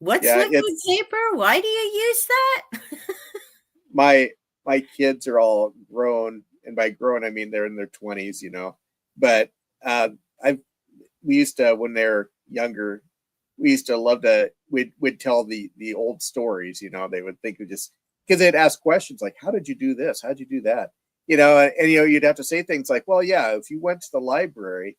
Speaker 1: What's
Speaker 2: Yeah.
Speaker 1: liquid
Speaker 2: It's
Speaker 1: paper? Why do you use that?"
Speaker 2: my my kids are all grown, and by grown I mean they're in their 20s, But I we used to, when they're younger, we used to love to we'd tell the old stories. They would think we just, because they'd ask questions like, how did you do this, how'd you do that, and you'd have to say things like, well, yeah, if you went to the library,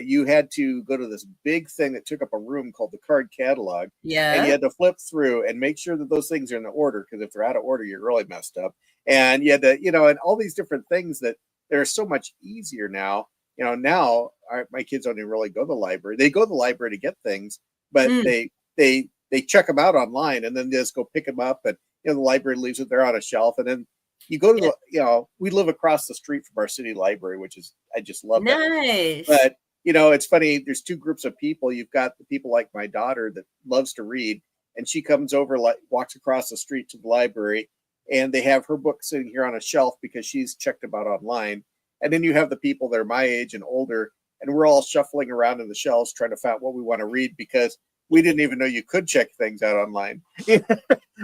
Speaker 2: you had to go to this big thing that took up a room called the card catalog, and you
Speaker 1: Yeah.
Speaker 2: had to flip through and make sure that those things are in the order, because if they're out of order you're really messed up. And you had to, and all these different things that they're so much easier now. Now my kids don't even really go to the library. They go to the library to get things, but
Speaker 1: Mm,
Speaker 2: they check them out online and then just go pick them up, and the library leaves it there on a shelf, and then you go to
Speaker 1: yeah.
Speaker 2: the, we live across the street from our city library, which is, I just love that.
Speaker 1: Nice.
Speaker 2: But it's funny. There's two groups of people. You've got the people like my daughter that loves to read, and she comes over, like walks across the street to the library, and they have her book sitting here on a shelf because she's checked them out online. And then you have the people that are my age and older, and we're all shuffling around in the shelves trying to find what we want to read, because we didn't even know you could check things out online.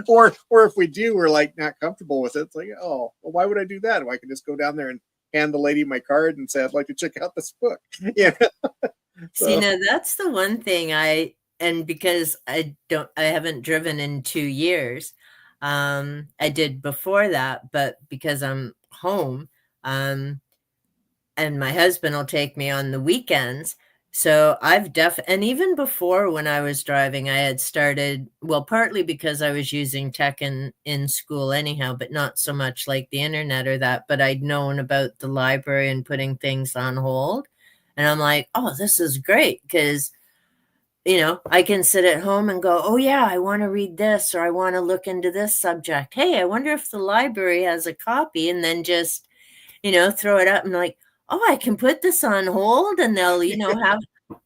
Speaker 2: Or if we do, we're like not comfortable with it. It's like, oh, well, why would I do that? I can just go down there and hand the lady my card and say, I'd like to check out this book. Yeah.
Speaker 1: See,
Speaker 2: So
Speaker 1: now that's the one thing and because I haven't driven in 2 years. I did before that, but because I'm home, um, and my husband will take me on the weekends. So and even before when I was driving, I had started, well, partly because I was using tech in school anyhow, but not so much like the internet or that, but I'd known about the library and putting things on hold. And I'm like, oh, this is great because, I can sit at home and go, oh, yeah, I want to read this or I want to look into this subject. Hey, I wonder if the library has a copy, and then just throw it up and like, oh, I can put this on hold and they'll, have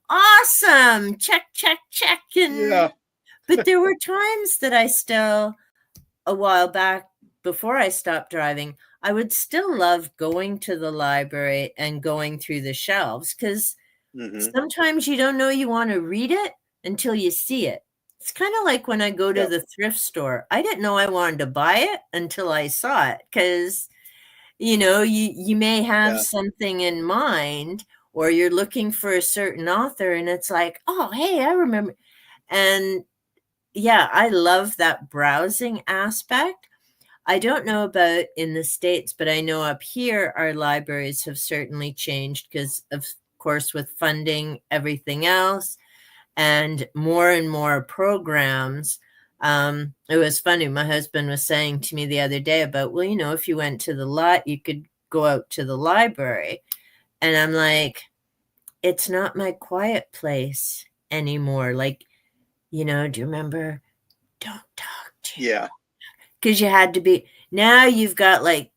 Speaker 1: awesome, check, check, check.
Speaker 2: yeah.
Speaker 1: But there were times that I still, a while back before I stopped driving, I would still love going to the library and going through the shelves because
Speaker 2: Hmm.
Speaker 1: sometimes you don't know you want to read it until you see it. It's kind of like when I go to
Speaker 2: Yeah.
Speaker 1: the thrift store. I didn't know I wanted to buy it until I saw it because you may have
Speaker 2: Yeah.
Speaker 1: something in mind, or you're looking for a certain author and it's like, oh, hey, I remember. And yeah, I love that browsing aspect. I don't know about in the States, but I know up here our libraries have certainly changed because, of course, with funding, everything else, and more programs. It was funny. My husband was saying to me the other day about, well, if you went to the lot, you could go out to the library. And I'm like, it's not my quiet place anymore. Like, do you remember? Don't talk to you.
Speaker 2: Yeah.
Speaker 1: Because you had to be. Now you've got like,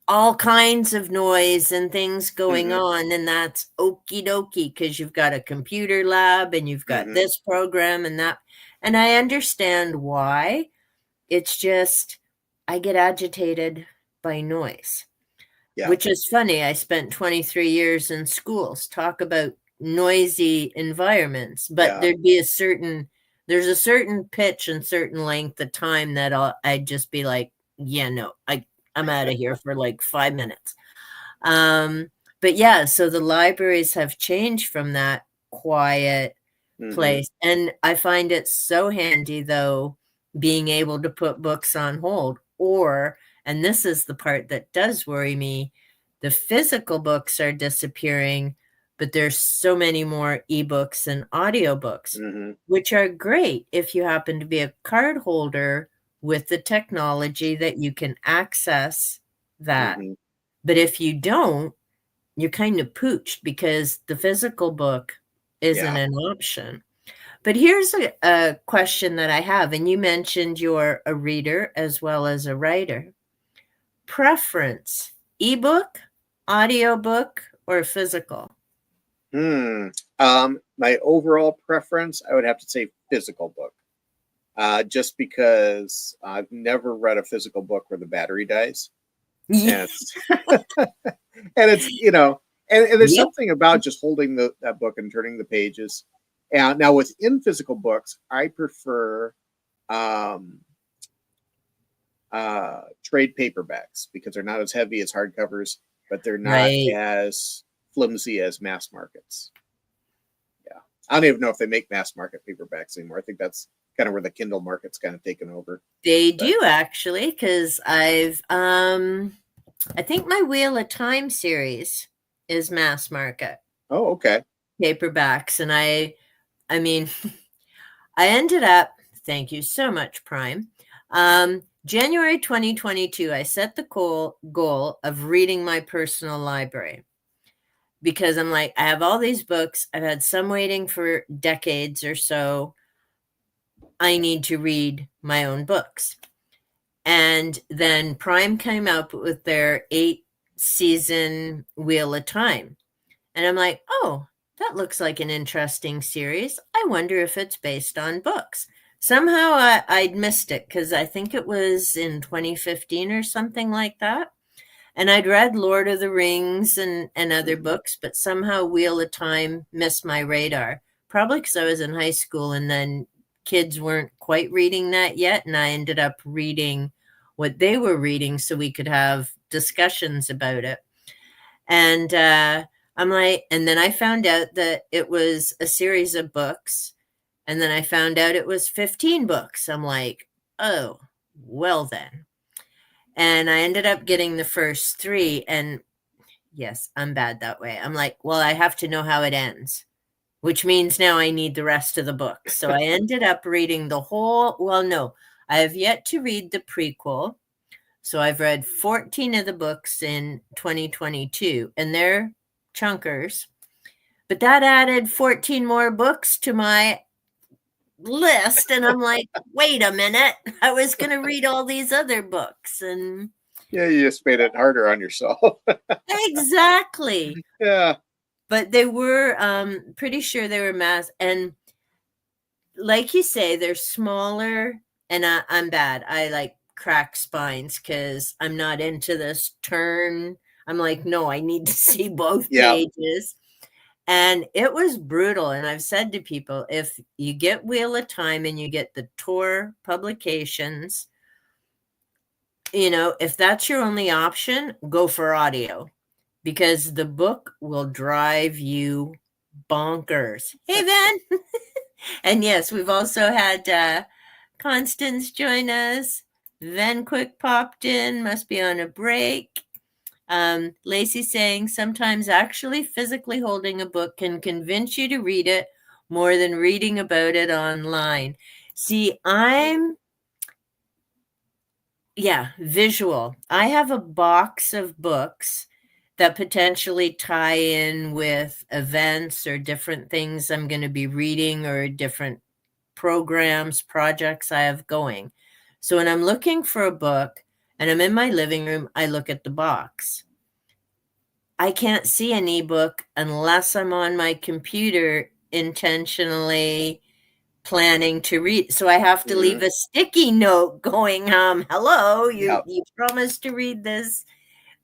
Speaker 1: all kinds of noise and things going on, and that's okie dokie because you've got a computer lab and you've got this program and that. And I understand why. It's just I get agitated by noise.
Speaker 2: Yeah.
Speaker 1: Which is funny. I spent 23 years in schools. Talk about noisy environments, but there's a certain pitch and certain length of time that I'd just be like, yeah, no, I'm out of here for like 5 minutes. But yeah, so the libraries have changed from that quiet place. And I find it so handy, though, being able to put books on hold. And this is the part that does worry me, the physical books are disappearing, but there's so many more ebooks and audiobooks, which are great if you happen to be a card holder with the technology that you can access that. But if you don't, you're kind of pooched because the physical book isn't an option. But here's a question that I have, and you mentioned you're a reader as well as a writer. Preference, ebook, audiobook, or physical?
Speaker 2: My overall preference, I would have to say physical book. Just because I've never read a physical book where the battery dies.
Speaker 1: Yes.
Speaker 2: And it's, and there's something about just holding that book and turning the pages. And now within physical books, I prefer trade paperbacks because they're not as heavy as hardcovers, but they're not as flimsy as mass markets. Yeah. I don't even know if they make mass market paperbacks anymore. I think that's kind of where the Kindle market's kind of taken over.
Speaker 1: They do actually, because I think my Wheel of Time series is mass market.
Speaker 2: Oh, okay.
Speaker 1: Paperbacks. And I mean, I ended up, thank you so much, Prime. January 2022, I set the goal of reading my personal library because I'm like, I have all these books. I've had some waiting for decades or so. I need to read my own books. And then Prime came out with their 8-season Wheel of Time. And I'm like, oh, that looks like an interesting series. I wonder if it's based on books. Somehow I'd missed it because I think it was in 2015 or something like that. And I'd read Lord of the Rings and other books, but somehow Wheel of Time missed my radar. Probably because I was in high school and then kids weren't quite reading that yet. And I ended up reading what they were reading so we could have discussions about it. And I'm like, and then I found out that it was a series of books. And then I found out it was 15 books. I'm like, oh, well then. And I ended up getting the first 3. And yes, I'm bad that way. I'm like, well, I have to know how it ends, which means now I need the rest of the book. So I ended up reading the whole, well, no, I have yet to read the prequel. So I've read 14 of the books in 2022, and they're chunkers. But that added 14 more books to my list. And I'm like, wait a minute. I was going to read all these other books. And
Speaker 2: yeah, you just made it harder on yourself.
Speaker 1: Exactly.
Speaker 2: Yeah.
Speaker 1: But they were pretty sure they were mass. And like you say, they're smaller. And I'm bad. I like crack spines because I'm not into this turn. I'm like, no, I need to see both pages. And it was brutal. And I've said to people, if you get Wheel of Time and you get the Tor publications, if that's your only option, go for audio. because the book will drive you bonkers. Hey, Van. And yes, we've also had Constance join us. Van Quick popped in, must be on a break. Lacey saying sometimes actually physically holding a book can convince you to read it more than reading about it online. See, visual. I have a box of books that potentially tie in with events or different things I'm going to be reading or different programs, projects I have going. So when I'm looking for a book and I'm in my living room, I look at the box. I can't see an ebook unless I'm on my computer intentionally planning to read. So I have to leave a sticky note going, hello, you
Speaker 2: Yep.
Speaker 1: you promised to read this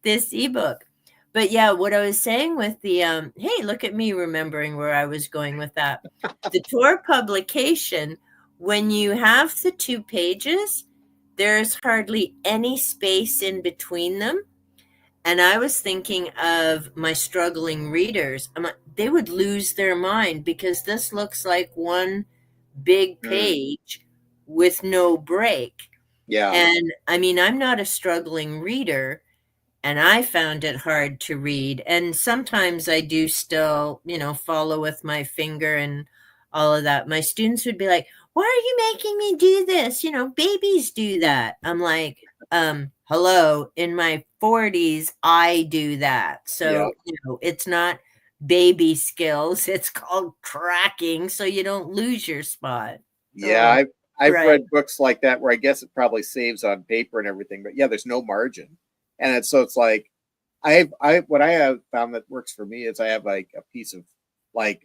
Speaker 1: ebook. But yeah, what I was saying with the hey, look at me remembering where I was going with that. The Tor publication, when you have the 2 pages, there's hardly any space in between them. And I was thinking of my struggling readers. They would lose their mind because this looks like one big page with no break.
Speaker 2: Yeah.
Speaker 1: And I mean, I'm not a struggling reader, and I found it hard to read. And sometimes I do still, follow with my finger and all of that. My students would be like, "Why are you making me do this? Babies do that." I'm like, hello, in my 40s, I do that.
Speaker 2: Yep.
Speaker 1: So, it's not baby skills, it's called tracking so you don't lose your spot.
Speaker 2: Yeah.
Speaker 1: Oh,
Speaker 2: I've
Speaker 1: right.
Speaker 2: read books like that where I guess it probably saves on paper and everything, but yeah, there's no margin. And it's like what I have found that works for me is I have like a piece of like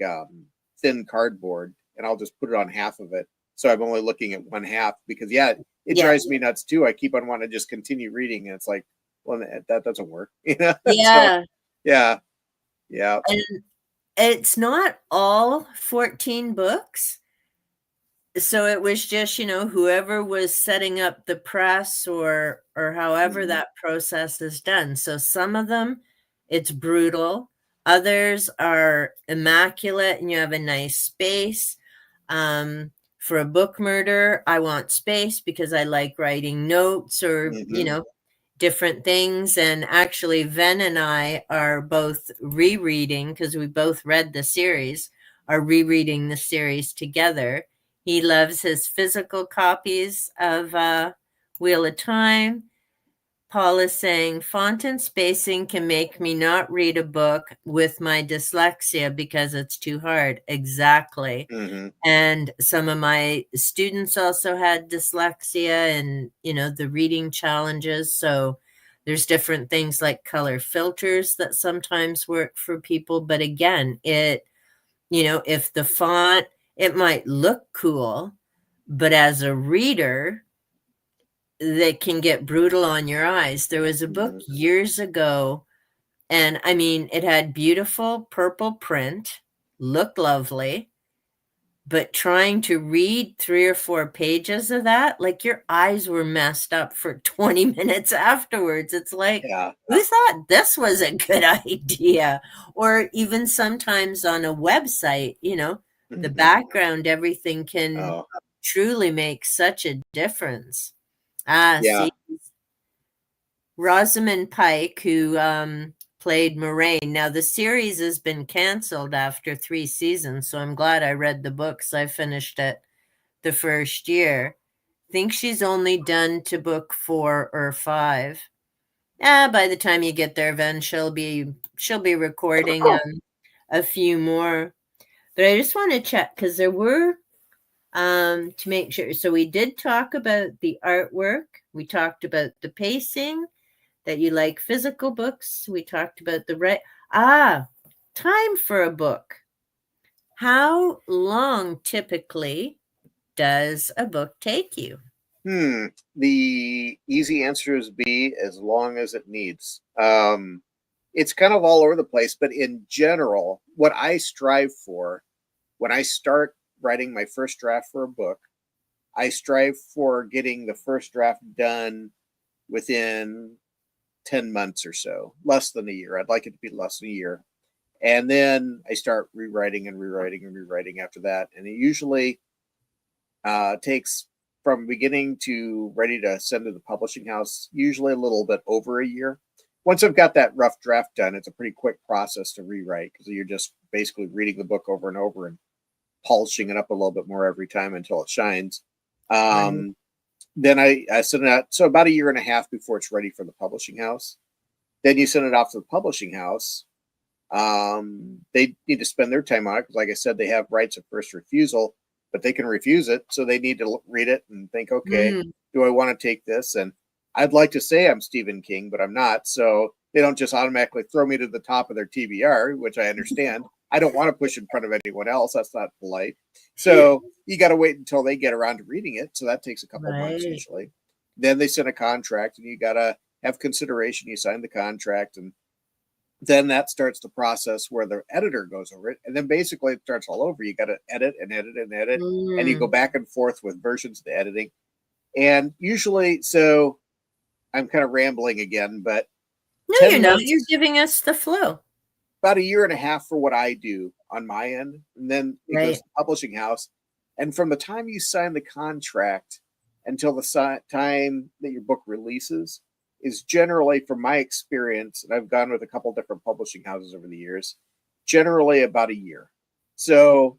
Speaker 2: thin cardboard and I'll just put it on half of it. So I'm only looking at one half because yeah, it
Speaker 1: Yeah.
Speaker 2: drives me nuts too. I keep on wanting to just continue reading and it's like, well, that doesn't work. So
Speaker 1: Yeah.
Speaker 2: yeah. Yeah.
Speaker 1: And it's not all 14 books. So it was just, whoever was setting up the press or however
Speaker 2: Mhm.
Speaker 1: that process is done. So some of them it's brutal, others are immaculate and you have a nice space. For a book murder, I want space because I like writing notes or,
Speaker 2: Mhm.
Speaker 1: different things. And actually, Ven and I are both rereading because we both read the series, are rereading the series together. He loves his physical copies of Wheel of Time. Paul is saying font and spacing can make me not read a book with my dyslexia because it's too hard. Exactly.
Speaker 2: Mhm.
Speaker 1: And some of my students also had dyslexia and, the reading challenges. So there's different things like color filters that sometimes work for people. But again, if the font, it might look cool, but as a reader, that can get brutal on your eyes. There was a book
Speaker 2: Mhm.
Speaker 1: years ago, and I mean, it had beautiful purple print, looked lovely, but trying to read 3 or 4 pages of that, like, your eyes were messed up for 20 minutes afterwards. It's like,
Speaker 2: Yeah.
Speaker 1: who thought this was a good idea? Or even sometimes on a website, the
Speaker 2: Mhm.
Speaker 1: background, everything can
Speaker 2: Oh,
Speaker 1: truly make such a difference. Ah,
Speaker 2: yeah.
Speaker 1: see, Rosamund Pike, who played Moraine. Now, the series has been canceled after 3 seasons, so I'm glad I read the books. I finished it the first year. Think she's only done to book 4 or 5. By the time you get there, Ven, she'll be recording a few more. But I just want to check because there were to make sure. So we did talk about the artwork. We talked about the pacing, that you like physical books. We talked about time for a book. How long typically does a book take you?
Speaker 2: The easy answer is B, as long as it needs. It's kind of all over the place, but in general, what I strive for when I start writing my first draft for a book, I strive for getting the first draft done within 10 months or so, less than a year. I'd like it to be less than a year. And then I start rewriting and rewriting and rewriting after that. And it usually takes from beginning to ready to send to the publishing house, usually a little bit over a year. Once I've got that rough draft done, it's a pretty quick process to rewrite because you're just basically reading the book over and over and polishing it up a little bit more every time until it shines.
Speaker 1: Right.
Speaker 2: Then I send it out. So about a year and a half before it's ready for the publishing house. Then you send it off to the publishing house. They need to spend their time on it because, like I said, they have rights of first refusal, but they can refuse it. So they need to read it and think, okay, do I want to take this? And I'd like to say I'm Stephen King, but I'm not. So they don't just automatically throw me to the top of their TBR, which I understand. I don't want to push in front of anyone else. That's not polite. So you got to wait until they get around to reading it. So that takes a couple months usually. Then they send a contract and you got to have consideration. You sign the contract and then that starts the process where the editor goes over it. And then basically it starts all over. You got to edit and edit and edit. And you go back and forth with versions of the editing. And usually, so I'm kind of rambling again, but
Speaker 1: no, you're not. You're giving us the flow.
Speaker 2: About a year and a half for what I do on my end. And then it goes to the publishing house. And from the time you sign the contract until the time that your book releases is generally, from my experience, and I've gone with a couple different publishing houses over the years, generally about a year. So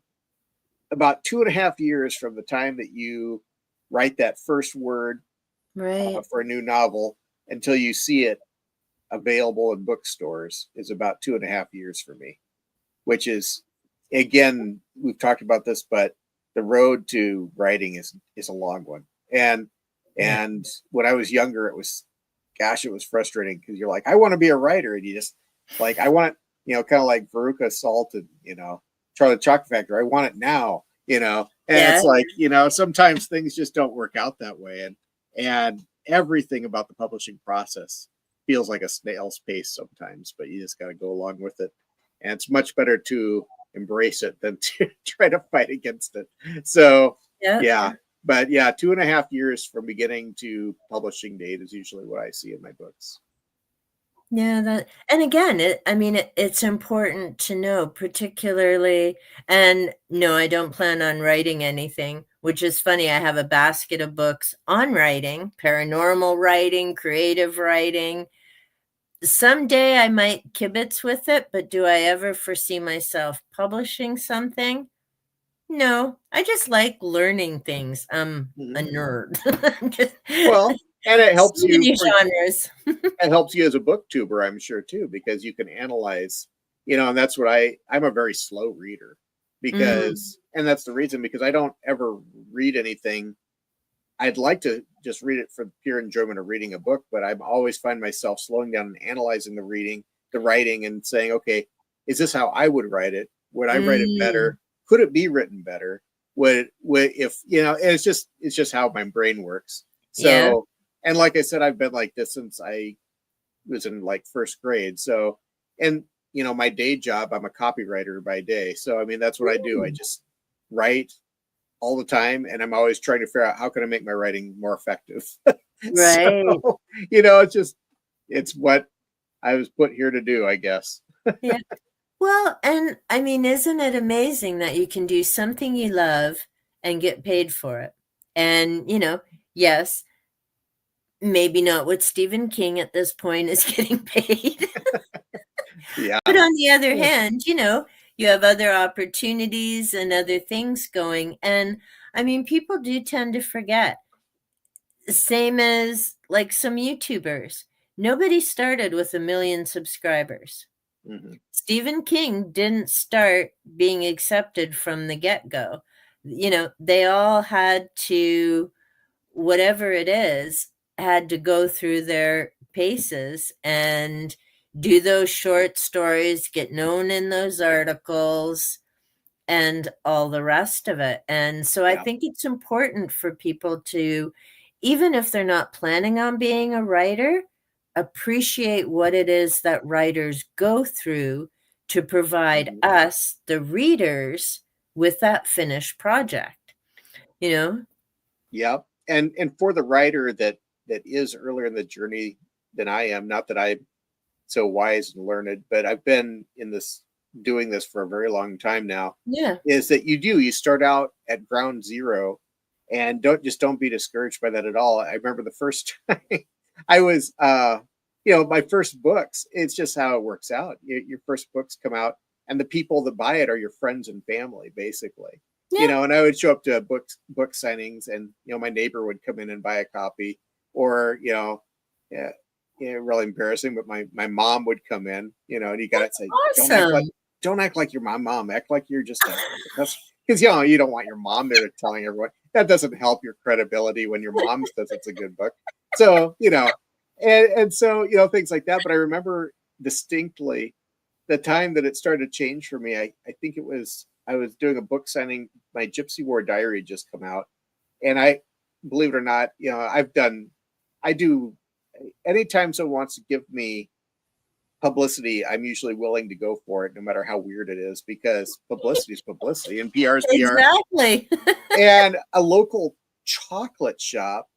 Speaker 2: about 2.5 years from the time that you write that first word for a new novel until you see it available in bookstores is about 2.5 years for me, which is, again, we've talked about this, but the road to writing is a long one. And when I was younger, it was frustrating because you're like, I want to be a writer. And you just like, I want it, kind of like Veruca Salt and, Charlie Chocolate Factory. I want it now, and it's like, sometimes things just don't work out that way. And everything about the publishing process feels like a snail's pace sometimes, but you just got to go along with it. And it's much better to embrace it than to try to fight against it. So, yeah. But yeah, 2.5 years from beginning to publishing date is usually what I see in my books.
Speaker 1: Yeah, and again, it's important to know, particularly, and no, I don't plan on writing anything, which is funny. I have a basket of books on writing, paranormal writing, creative writing. Someday I might kibitz with it, but do I ever foresee myself publishing something? No, I just like learning things. I'm a nerd.
Speaker 2: Well, and it helps
Speaker 1: so many
Speaker 2: you.
Speaker 1: Genres.
Speaker 2: It helps you as a booktuber, I'm sure, too, because you can analyze, and that's what I'm a very slow reader because, and that's the reason, because I don't ever read anything. I'd like to just read it for pure enjoyment of reading a book, but I always find myself slowing down and analyzing the writing and saying, okay, is this how I would write it? Would I write it better? Could it be written better? Would if, it's just how my brain works. So, and like I said, I've been like this since I was in like first grade. So, and my day job, I'm a copywriter by day. So, that's what I do. I just write all the time, and I'm always trying to figure out how can I make my writing more effective. So, it's what I was put here to do, I guess.
Speaker 1: Yeah. Well, and isn't it amazing that you can do something you love and get paid for it? And, yes, maybe not what Stephen King at this point is getting paid.
Speaker 2: Yeah.
Speaker 1: But on the other hand, you have other opportunities and other things going. And people do tend to forget. Same as like some YouTubers. Nobody started with 1 million subscribers. Stephen King didn't start being accepted from the get-go. They all had to, whatever it is, had to go through their paces and do those short stories, get known in those articles, and all the rest of it. And so I think it's important for people to, even if they're not planning on being a writer, appreciate what it is that writers go through to provide us, the readers, with that finished project.
Speaker 2: Yeah. And for the writer that is earlier in the journey than I am. Not that I'm so wise and learned, but I've been doing this for a very long time now.
Speaker 1: Yeah.
Speaker 2: Is that you start out at ground zero, and don't be discouraged by that at all. I remember the first time I was, my first books. It's just how it works out. Your first books come out, and the people that buy it are your friends and family, basically.
Speaker 1: Yeah.
Speaker 2: And I would show up to book signings, and my neighbor would come in and buy a copy, or yeah, really embarrassing, but my mom would come in, and you got to say,
Speaker 1: Awesome.
Speaker 2: don't act like you're my mom. Act like you're just because you don't want your mom there telling everyone. That doesn't help your credibility when your mom says it's a good book. So and so things like that. But I remember distinctly the time that it started to change for me. I think I was doing a book signing. My Gypsy War Diary had just come out, and I, believe it or not, I do anytime someone wants to give me publicity, I'm usually willing to go for it, no matter how weird it is, because publicity is publicity and PR is PR.
Speaker 1: Exactly.
Speaker 2: And a local chocolate shop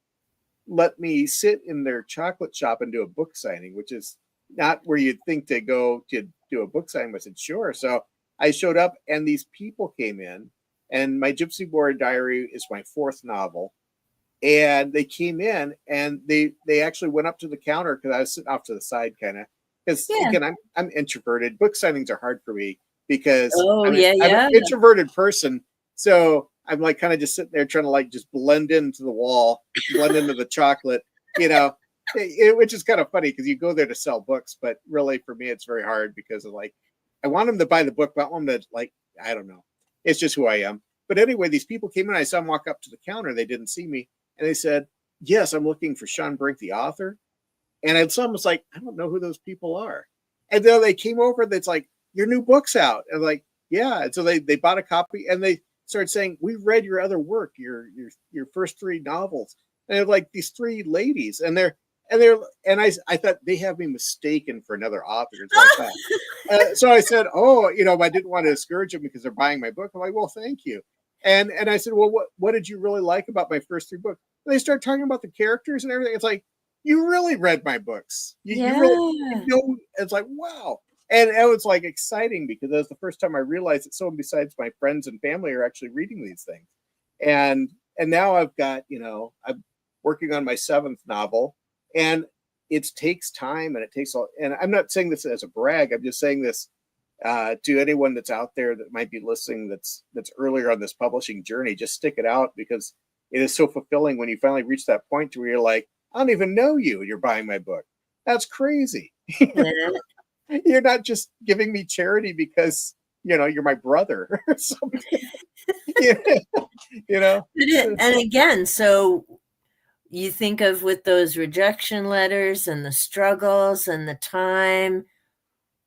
Speaker 2: let me sit in their chocolate shop and do a book signing, which is not where you'd think to go to do a book signing. I said, sure. So I showed up, and these people came in, and my Gypsy War Diary is my fourth novel. And they came in, and they actually went up to the counter, because I was sitting off to the side, kind of, because again, I'm introverted. Book signings are hard for me because I'm an introverted person. So I'm like kind of just sitting there trying to like just blend into the wall, blend into the chocolate, which is kind of funny because you go there to sell books, but really for me it's very hard because of like I want them to buy the book, but I want them to like, I don't know. It's just who I am. But anyway, these people came in, I saw them walk up to the counter, they didn't see me, and they said, yes, I'm looking for Shawn Brink, the author. And it's almost like, I don't know who those people are. And then they came over, that's like, your new book's out. And like, yeah. And so they bought a copy, and they started saying, we read your other work, your first three novels. And they're like these three ladies, and I thought they have me mistaken for another author. So I said, oh, I didn't want to discourage them because they're buying my book. I'm like, well, thank you. And I said, well, what did you really like about my first three books? And they start talking about the characters and everything. It's like, you really read my books. You really, it's like, wow. And it was like exciting because that was the first time I realized that someone besides my friends and family are actually reading these things. And now I've got, I'm working on my seventh novel, and it takes time, and it takes all, and I'm not saying this as a brag. I'm just saying this to anyone that's out there that might be listening, that's earlier on this publishing journey. Just stick it out, because it is so fulfilling when you finally reach that point to where you're like, I don't even know you, and you're buying my book. That's crazy. You're not just giving me charity because you're my brother or something.
Speaker 1: And again, so you think of with those rejection letters and the struggles and the time,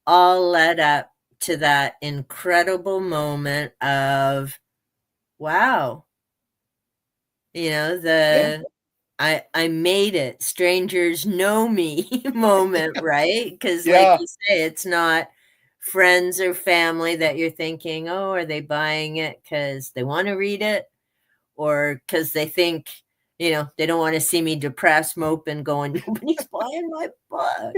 Speaker 1: all led up to that incredible moment of, wow, I made it, strangers know me moment, right? Because like you say, it's not friends or family that you're thinking, oh, are they buying it because they want to read it, or because they think, they don't want to see me depressed, moping, going, nobody's buying my book.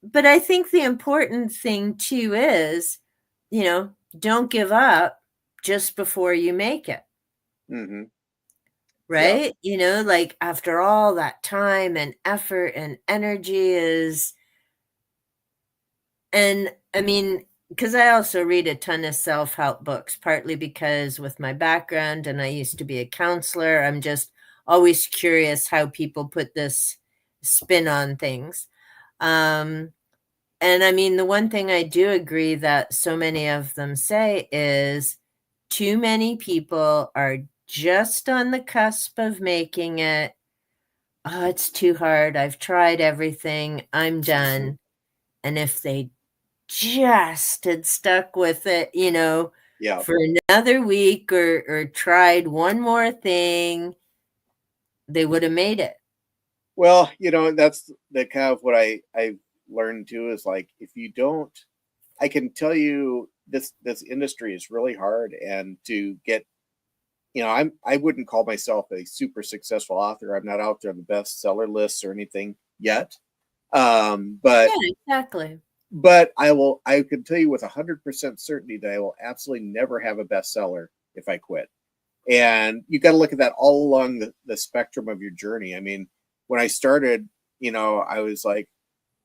Speaker 1: But I think the important thing too is, don't give up just before you make it.
Speaker 2: Mm-hmm.
Speaker 1: Right? Like after all that time and effort and energy and I mean, because I also read a ton of self-help books, partly because with my background, and I used to be a counselor, I'm just always curious how people put this spin on things. And I mean, the one thing I do agree that so many of them say is too many people are just on the cusp of making it. Oh, it's too hard. I've tried everything. I'm done. And if they just had stuck with it, for another week or tried one more thing, they would have made it.
Speaker 2: Well, that's the kind of what I've learned too, is like, if you don't, I can tell you this industry is really hard, and to get I wouldn't call myself a super successful author. I'm not out there on the bestseller lists or anything yet. But
Speaker 1: Yeah, exactly.
Speaker 2: I can tell you with 100% certainty that I will absolutely never have a bestseller if I quit. And you got to look at that all along the spectrum of your journey. I mean, when I started, I was like,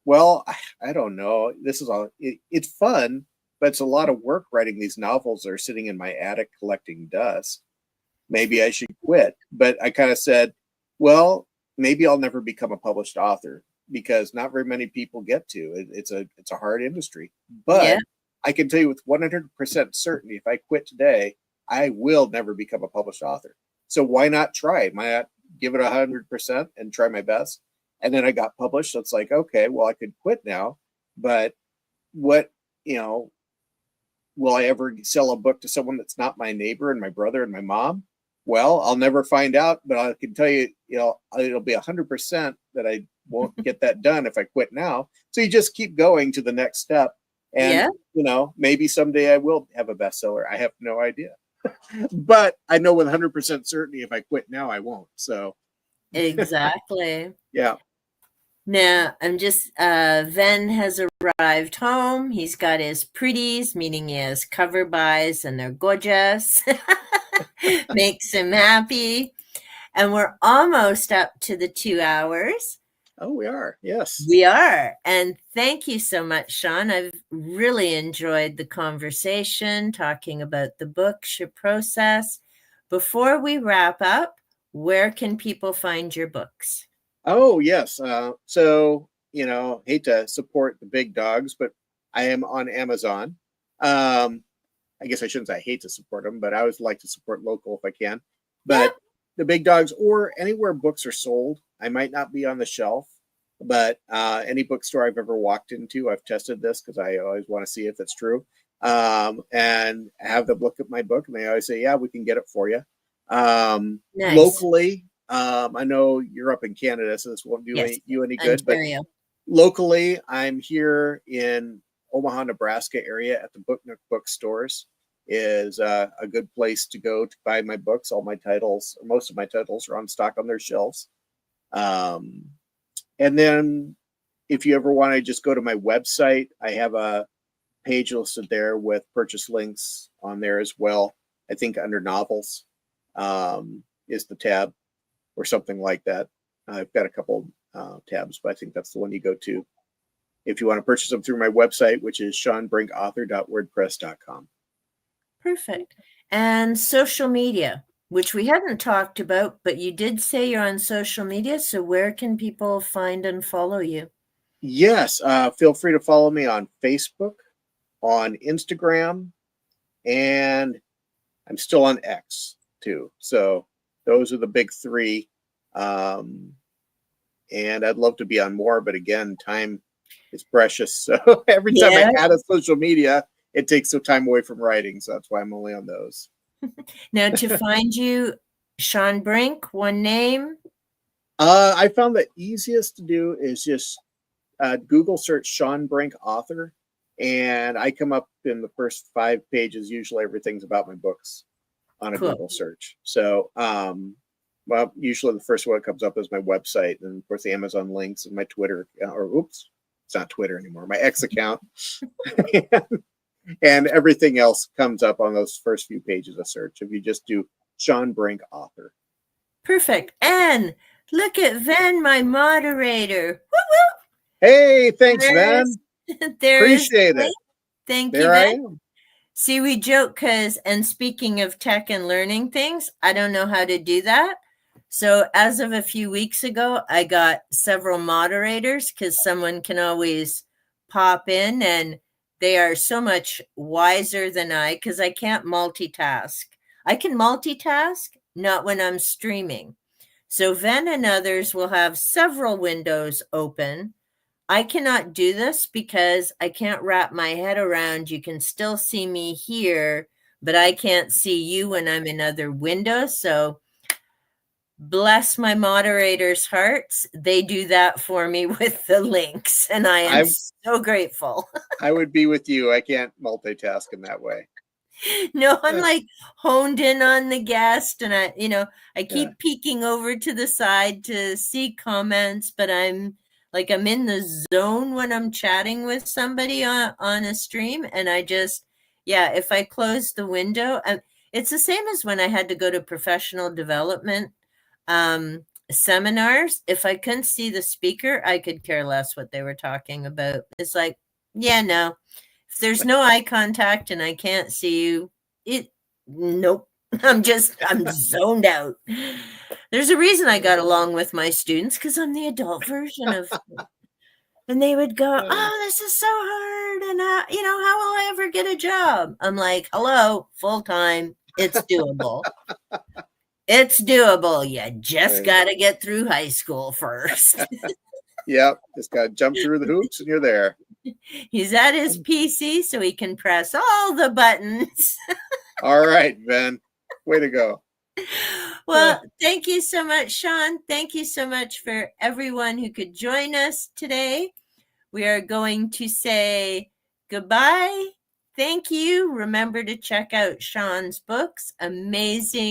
Speaker 2: well, I don't know. This is it's fun, but it's a lot of work writing these novels that are sitting in my attic collecting dust. Maybe I should quit. But I kind of said, well, maybe I'll never become a published author because not very many people get to. It's a hard industry.
Speaker 1: Yeah.
Speaker 2: But I can tell you with 100% certainty, if I quit today, I will never become a published author. So why not try? Why not give it 100% and try my best? And then I got published. So it's like, okay, well, I could quit now, but what, will I ever sell a book to someone that's not my neighbor and my brother and my mom? Well, I'll never find out, but I can tell you, it'll be 100% that I won't get that done if I quit now. So you just keep going to the next step. And, maybe someday I will have a bestseller. I have no idea. But I know with 100% certainty if I quit now, I won't. So
Speaker 1: exactly.
Speaker 2: Yeah.
Speaker 1: Now Ven has arrived home. He's got his pretties, meaning he has cover buys and they're gorgeous. Makes him happy. And we're almost up to the 2 hours.
Speaker 2: Oh, we are. Yes.
Speaker 1: We are. And thank you so much, Shawn. I've really enjoyed the conversation, talking about the books, your process. Before we wrap up, where can people find your books?
Speaker 2: Oh, yes. So, hate to support the big dogs, but I am on Amazon. I guess I shouldn't say I hate to support them, but I always like to support local if I can. But the big dogs or anywhere books are sold, I might not be on the shelf, but any bookstore I've ever walked into, I've tested this because I always want to see if it's true. And have them look at my book and they always say, yeah, we can get it for you. Nice. Locally, I know you're up in Canada, so this won't do you any good, Ontario. But locally, I'm here in Omaha, Nebraska area at the Book Nook bookstores is a good place to go to buy my books. All my titles, or most of my titles, are on stock on their shelves. And then if you ever want to just go to my website, I have a page listed there with purchase links on there as well. I think under novels is the tab or something like that. I've got a couple tabs, but I think that's the one you go to if you want to purchase them through my website, which is shawnbrinkauthor.wordpress.com.
Speaker 1: Perfect. And social media, which we hadn't talked about, but you did say you're on social media. So where can people find and follow you?
Speaker 2: Yes. Feel free to follow me on Facebook, on Instagram, and I'm still on X too. So those are the big three. And I'd love to be on more, but again, time is precious. So every time I add a social media, it takes some time away from writing. So that's why I'm only on those.
Speaker 1: Now to find you, Shawn Brink, one name.
Speaker 2: I found the easiest to do is just Google search Shawn Brink author. And I come up in the first 5 pages. Usually everything's about my books on a Google search. So, well, usually the first one that comes up is my website, and of course the Amazon links and my Twitter, it's not Twitter anymore, my X account, and everything else comes up on those first few pages of search. If you just do Shawn Brink author.
Speaker 1: Perfect. And look at Ven, my moderator. Woo-woo.
Speaker 2: Hey, thanks, Ven. Appreciate it.
Speaker 1: Thank you, Ven. I am. See, we joke and speaking of tech and learning things, I don't know how to do that. So as of a few weeks ago, I got several moderators because someone can always pop in and they are so much wiser than I because I can't multitask. I can multitask, not when I'm streaming. So Ven and others will have several windows open. I cannot do this because I can't wrap my head around. You can still see me here, but I can't see you when I'm in other windows. So bless my moderators' hearts. They do that for me with the links, and I'm so grateful.
Speaker 2: I would be with you. I can't multitask in that way.
Speaker 1: No, I'm like honed in on the guest, and I
Speaker 2: Yeah.
Speaker 1: keep peeking over to the side to see comments, but I'm in the zone when I'm chatting with somebody on a stream, and I just, yeah, if I close the window, it's the same as when I had to go to professional development seminars. If I couldn't see the speaker, I could care less what they were talking about. It's like, yeah, no. If there's no eye contact and I can't see you, nope. I'm zoned out. There's a reason I got along with my students, because I'm the adult version of, and they would go, oh, this is so hard. And, how will I ever get a job? I'm like, hello, full time. It's doable. It's doable. You just got to get through high school first.
Speaker 2: Yep. Just got to jump through the hoops and you're there.
Speaker 1: He's at his PC so he can press all the buttons.
Speaker 2: All right, Ben. Way to go.
Speaker 1: Well, thank you so much, Shawn. Thank you so much for everyone who could join us today. We are going to say goodbye. Thank you. Remember to check out Shawn's books. Amazing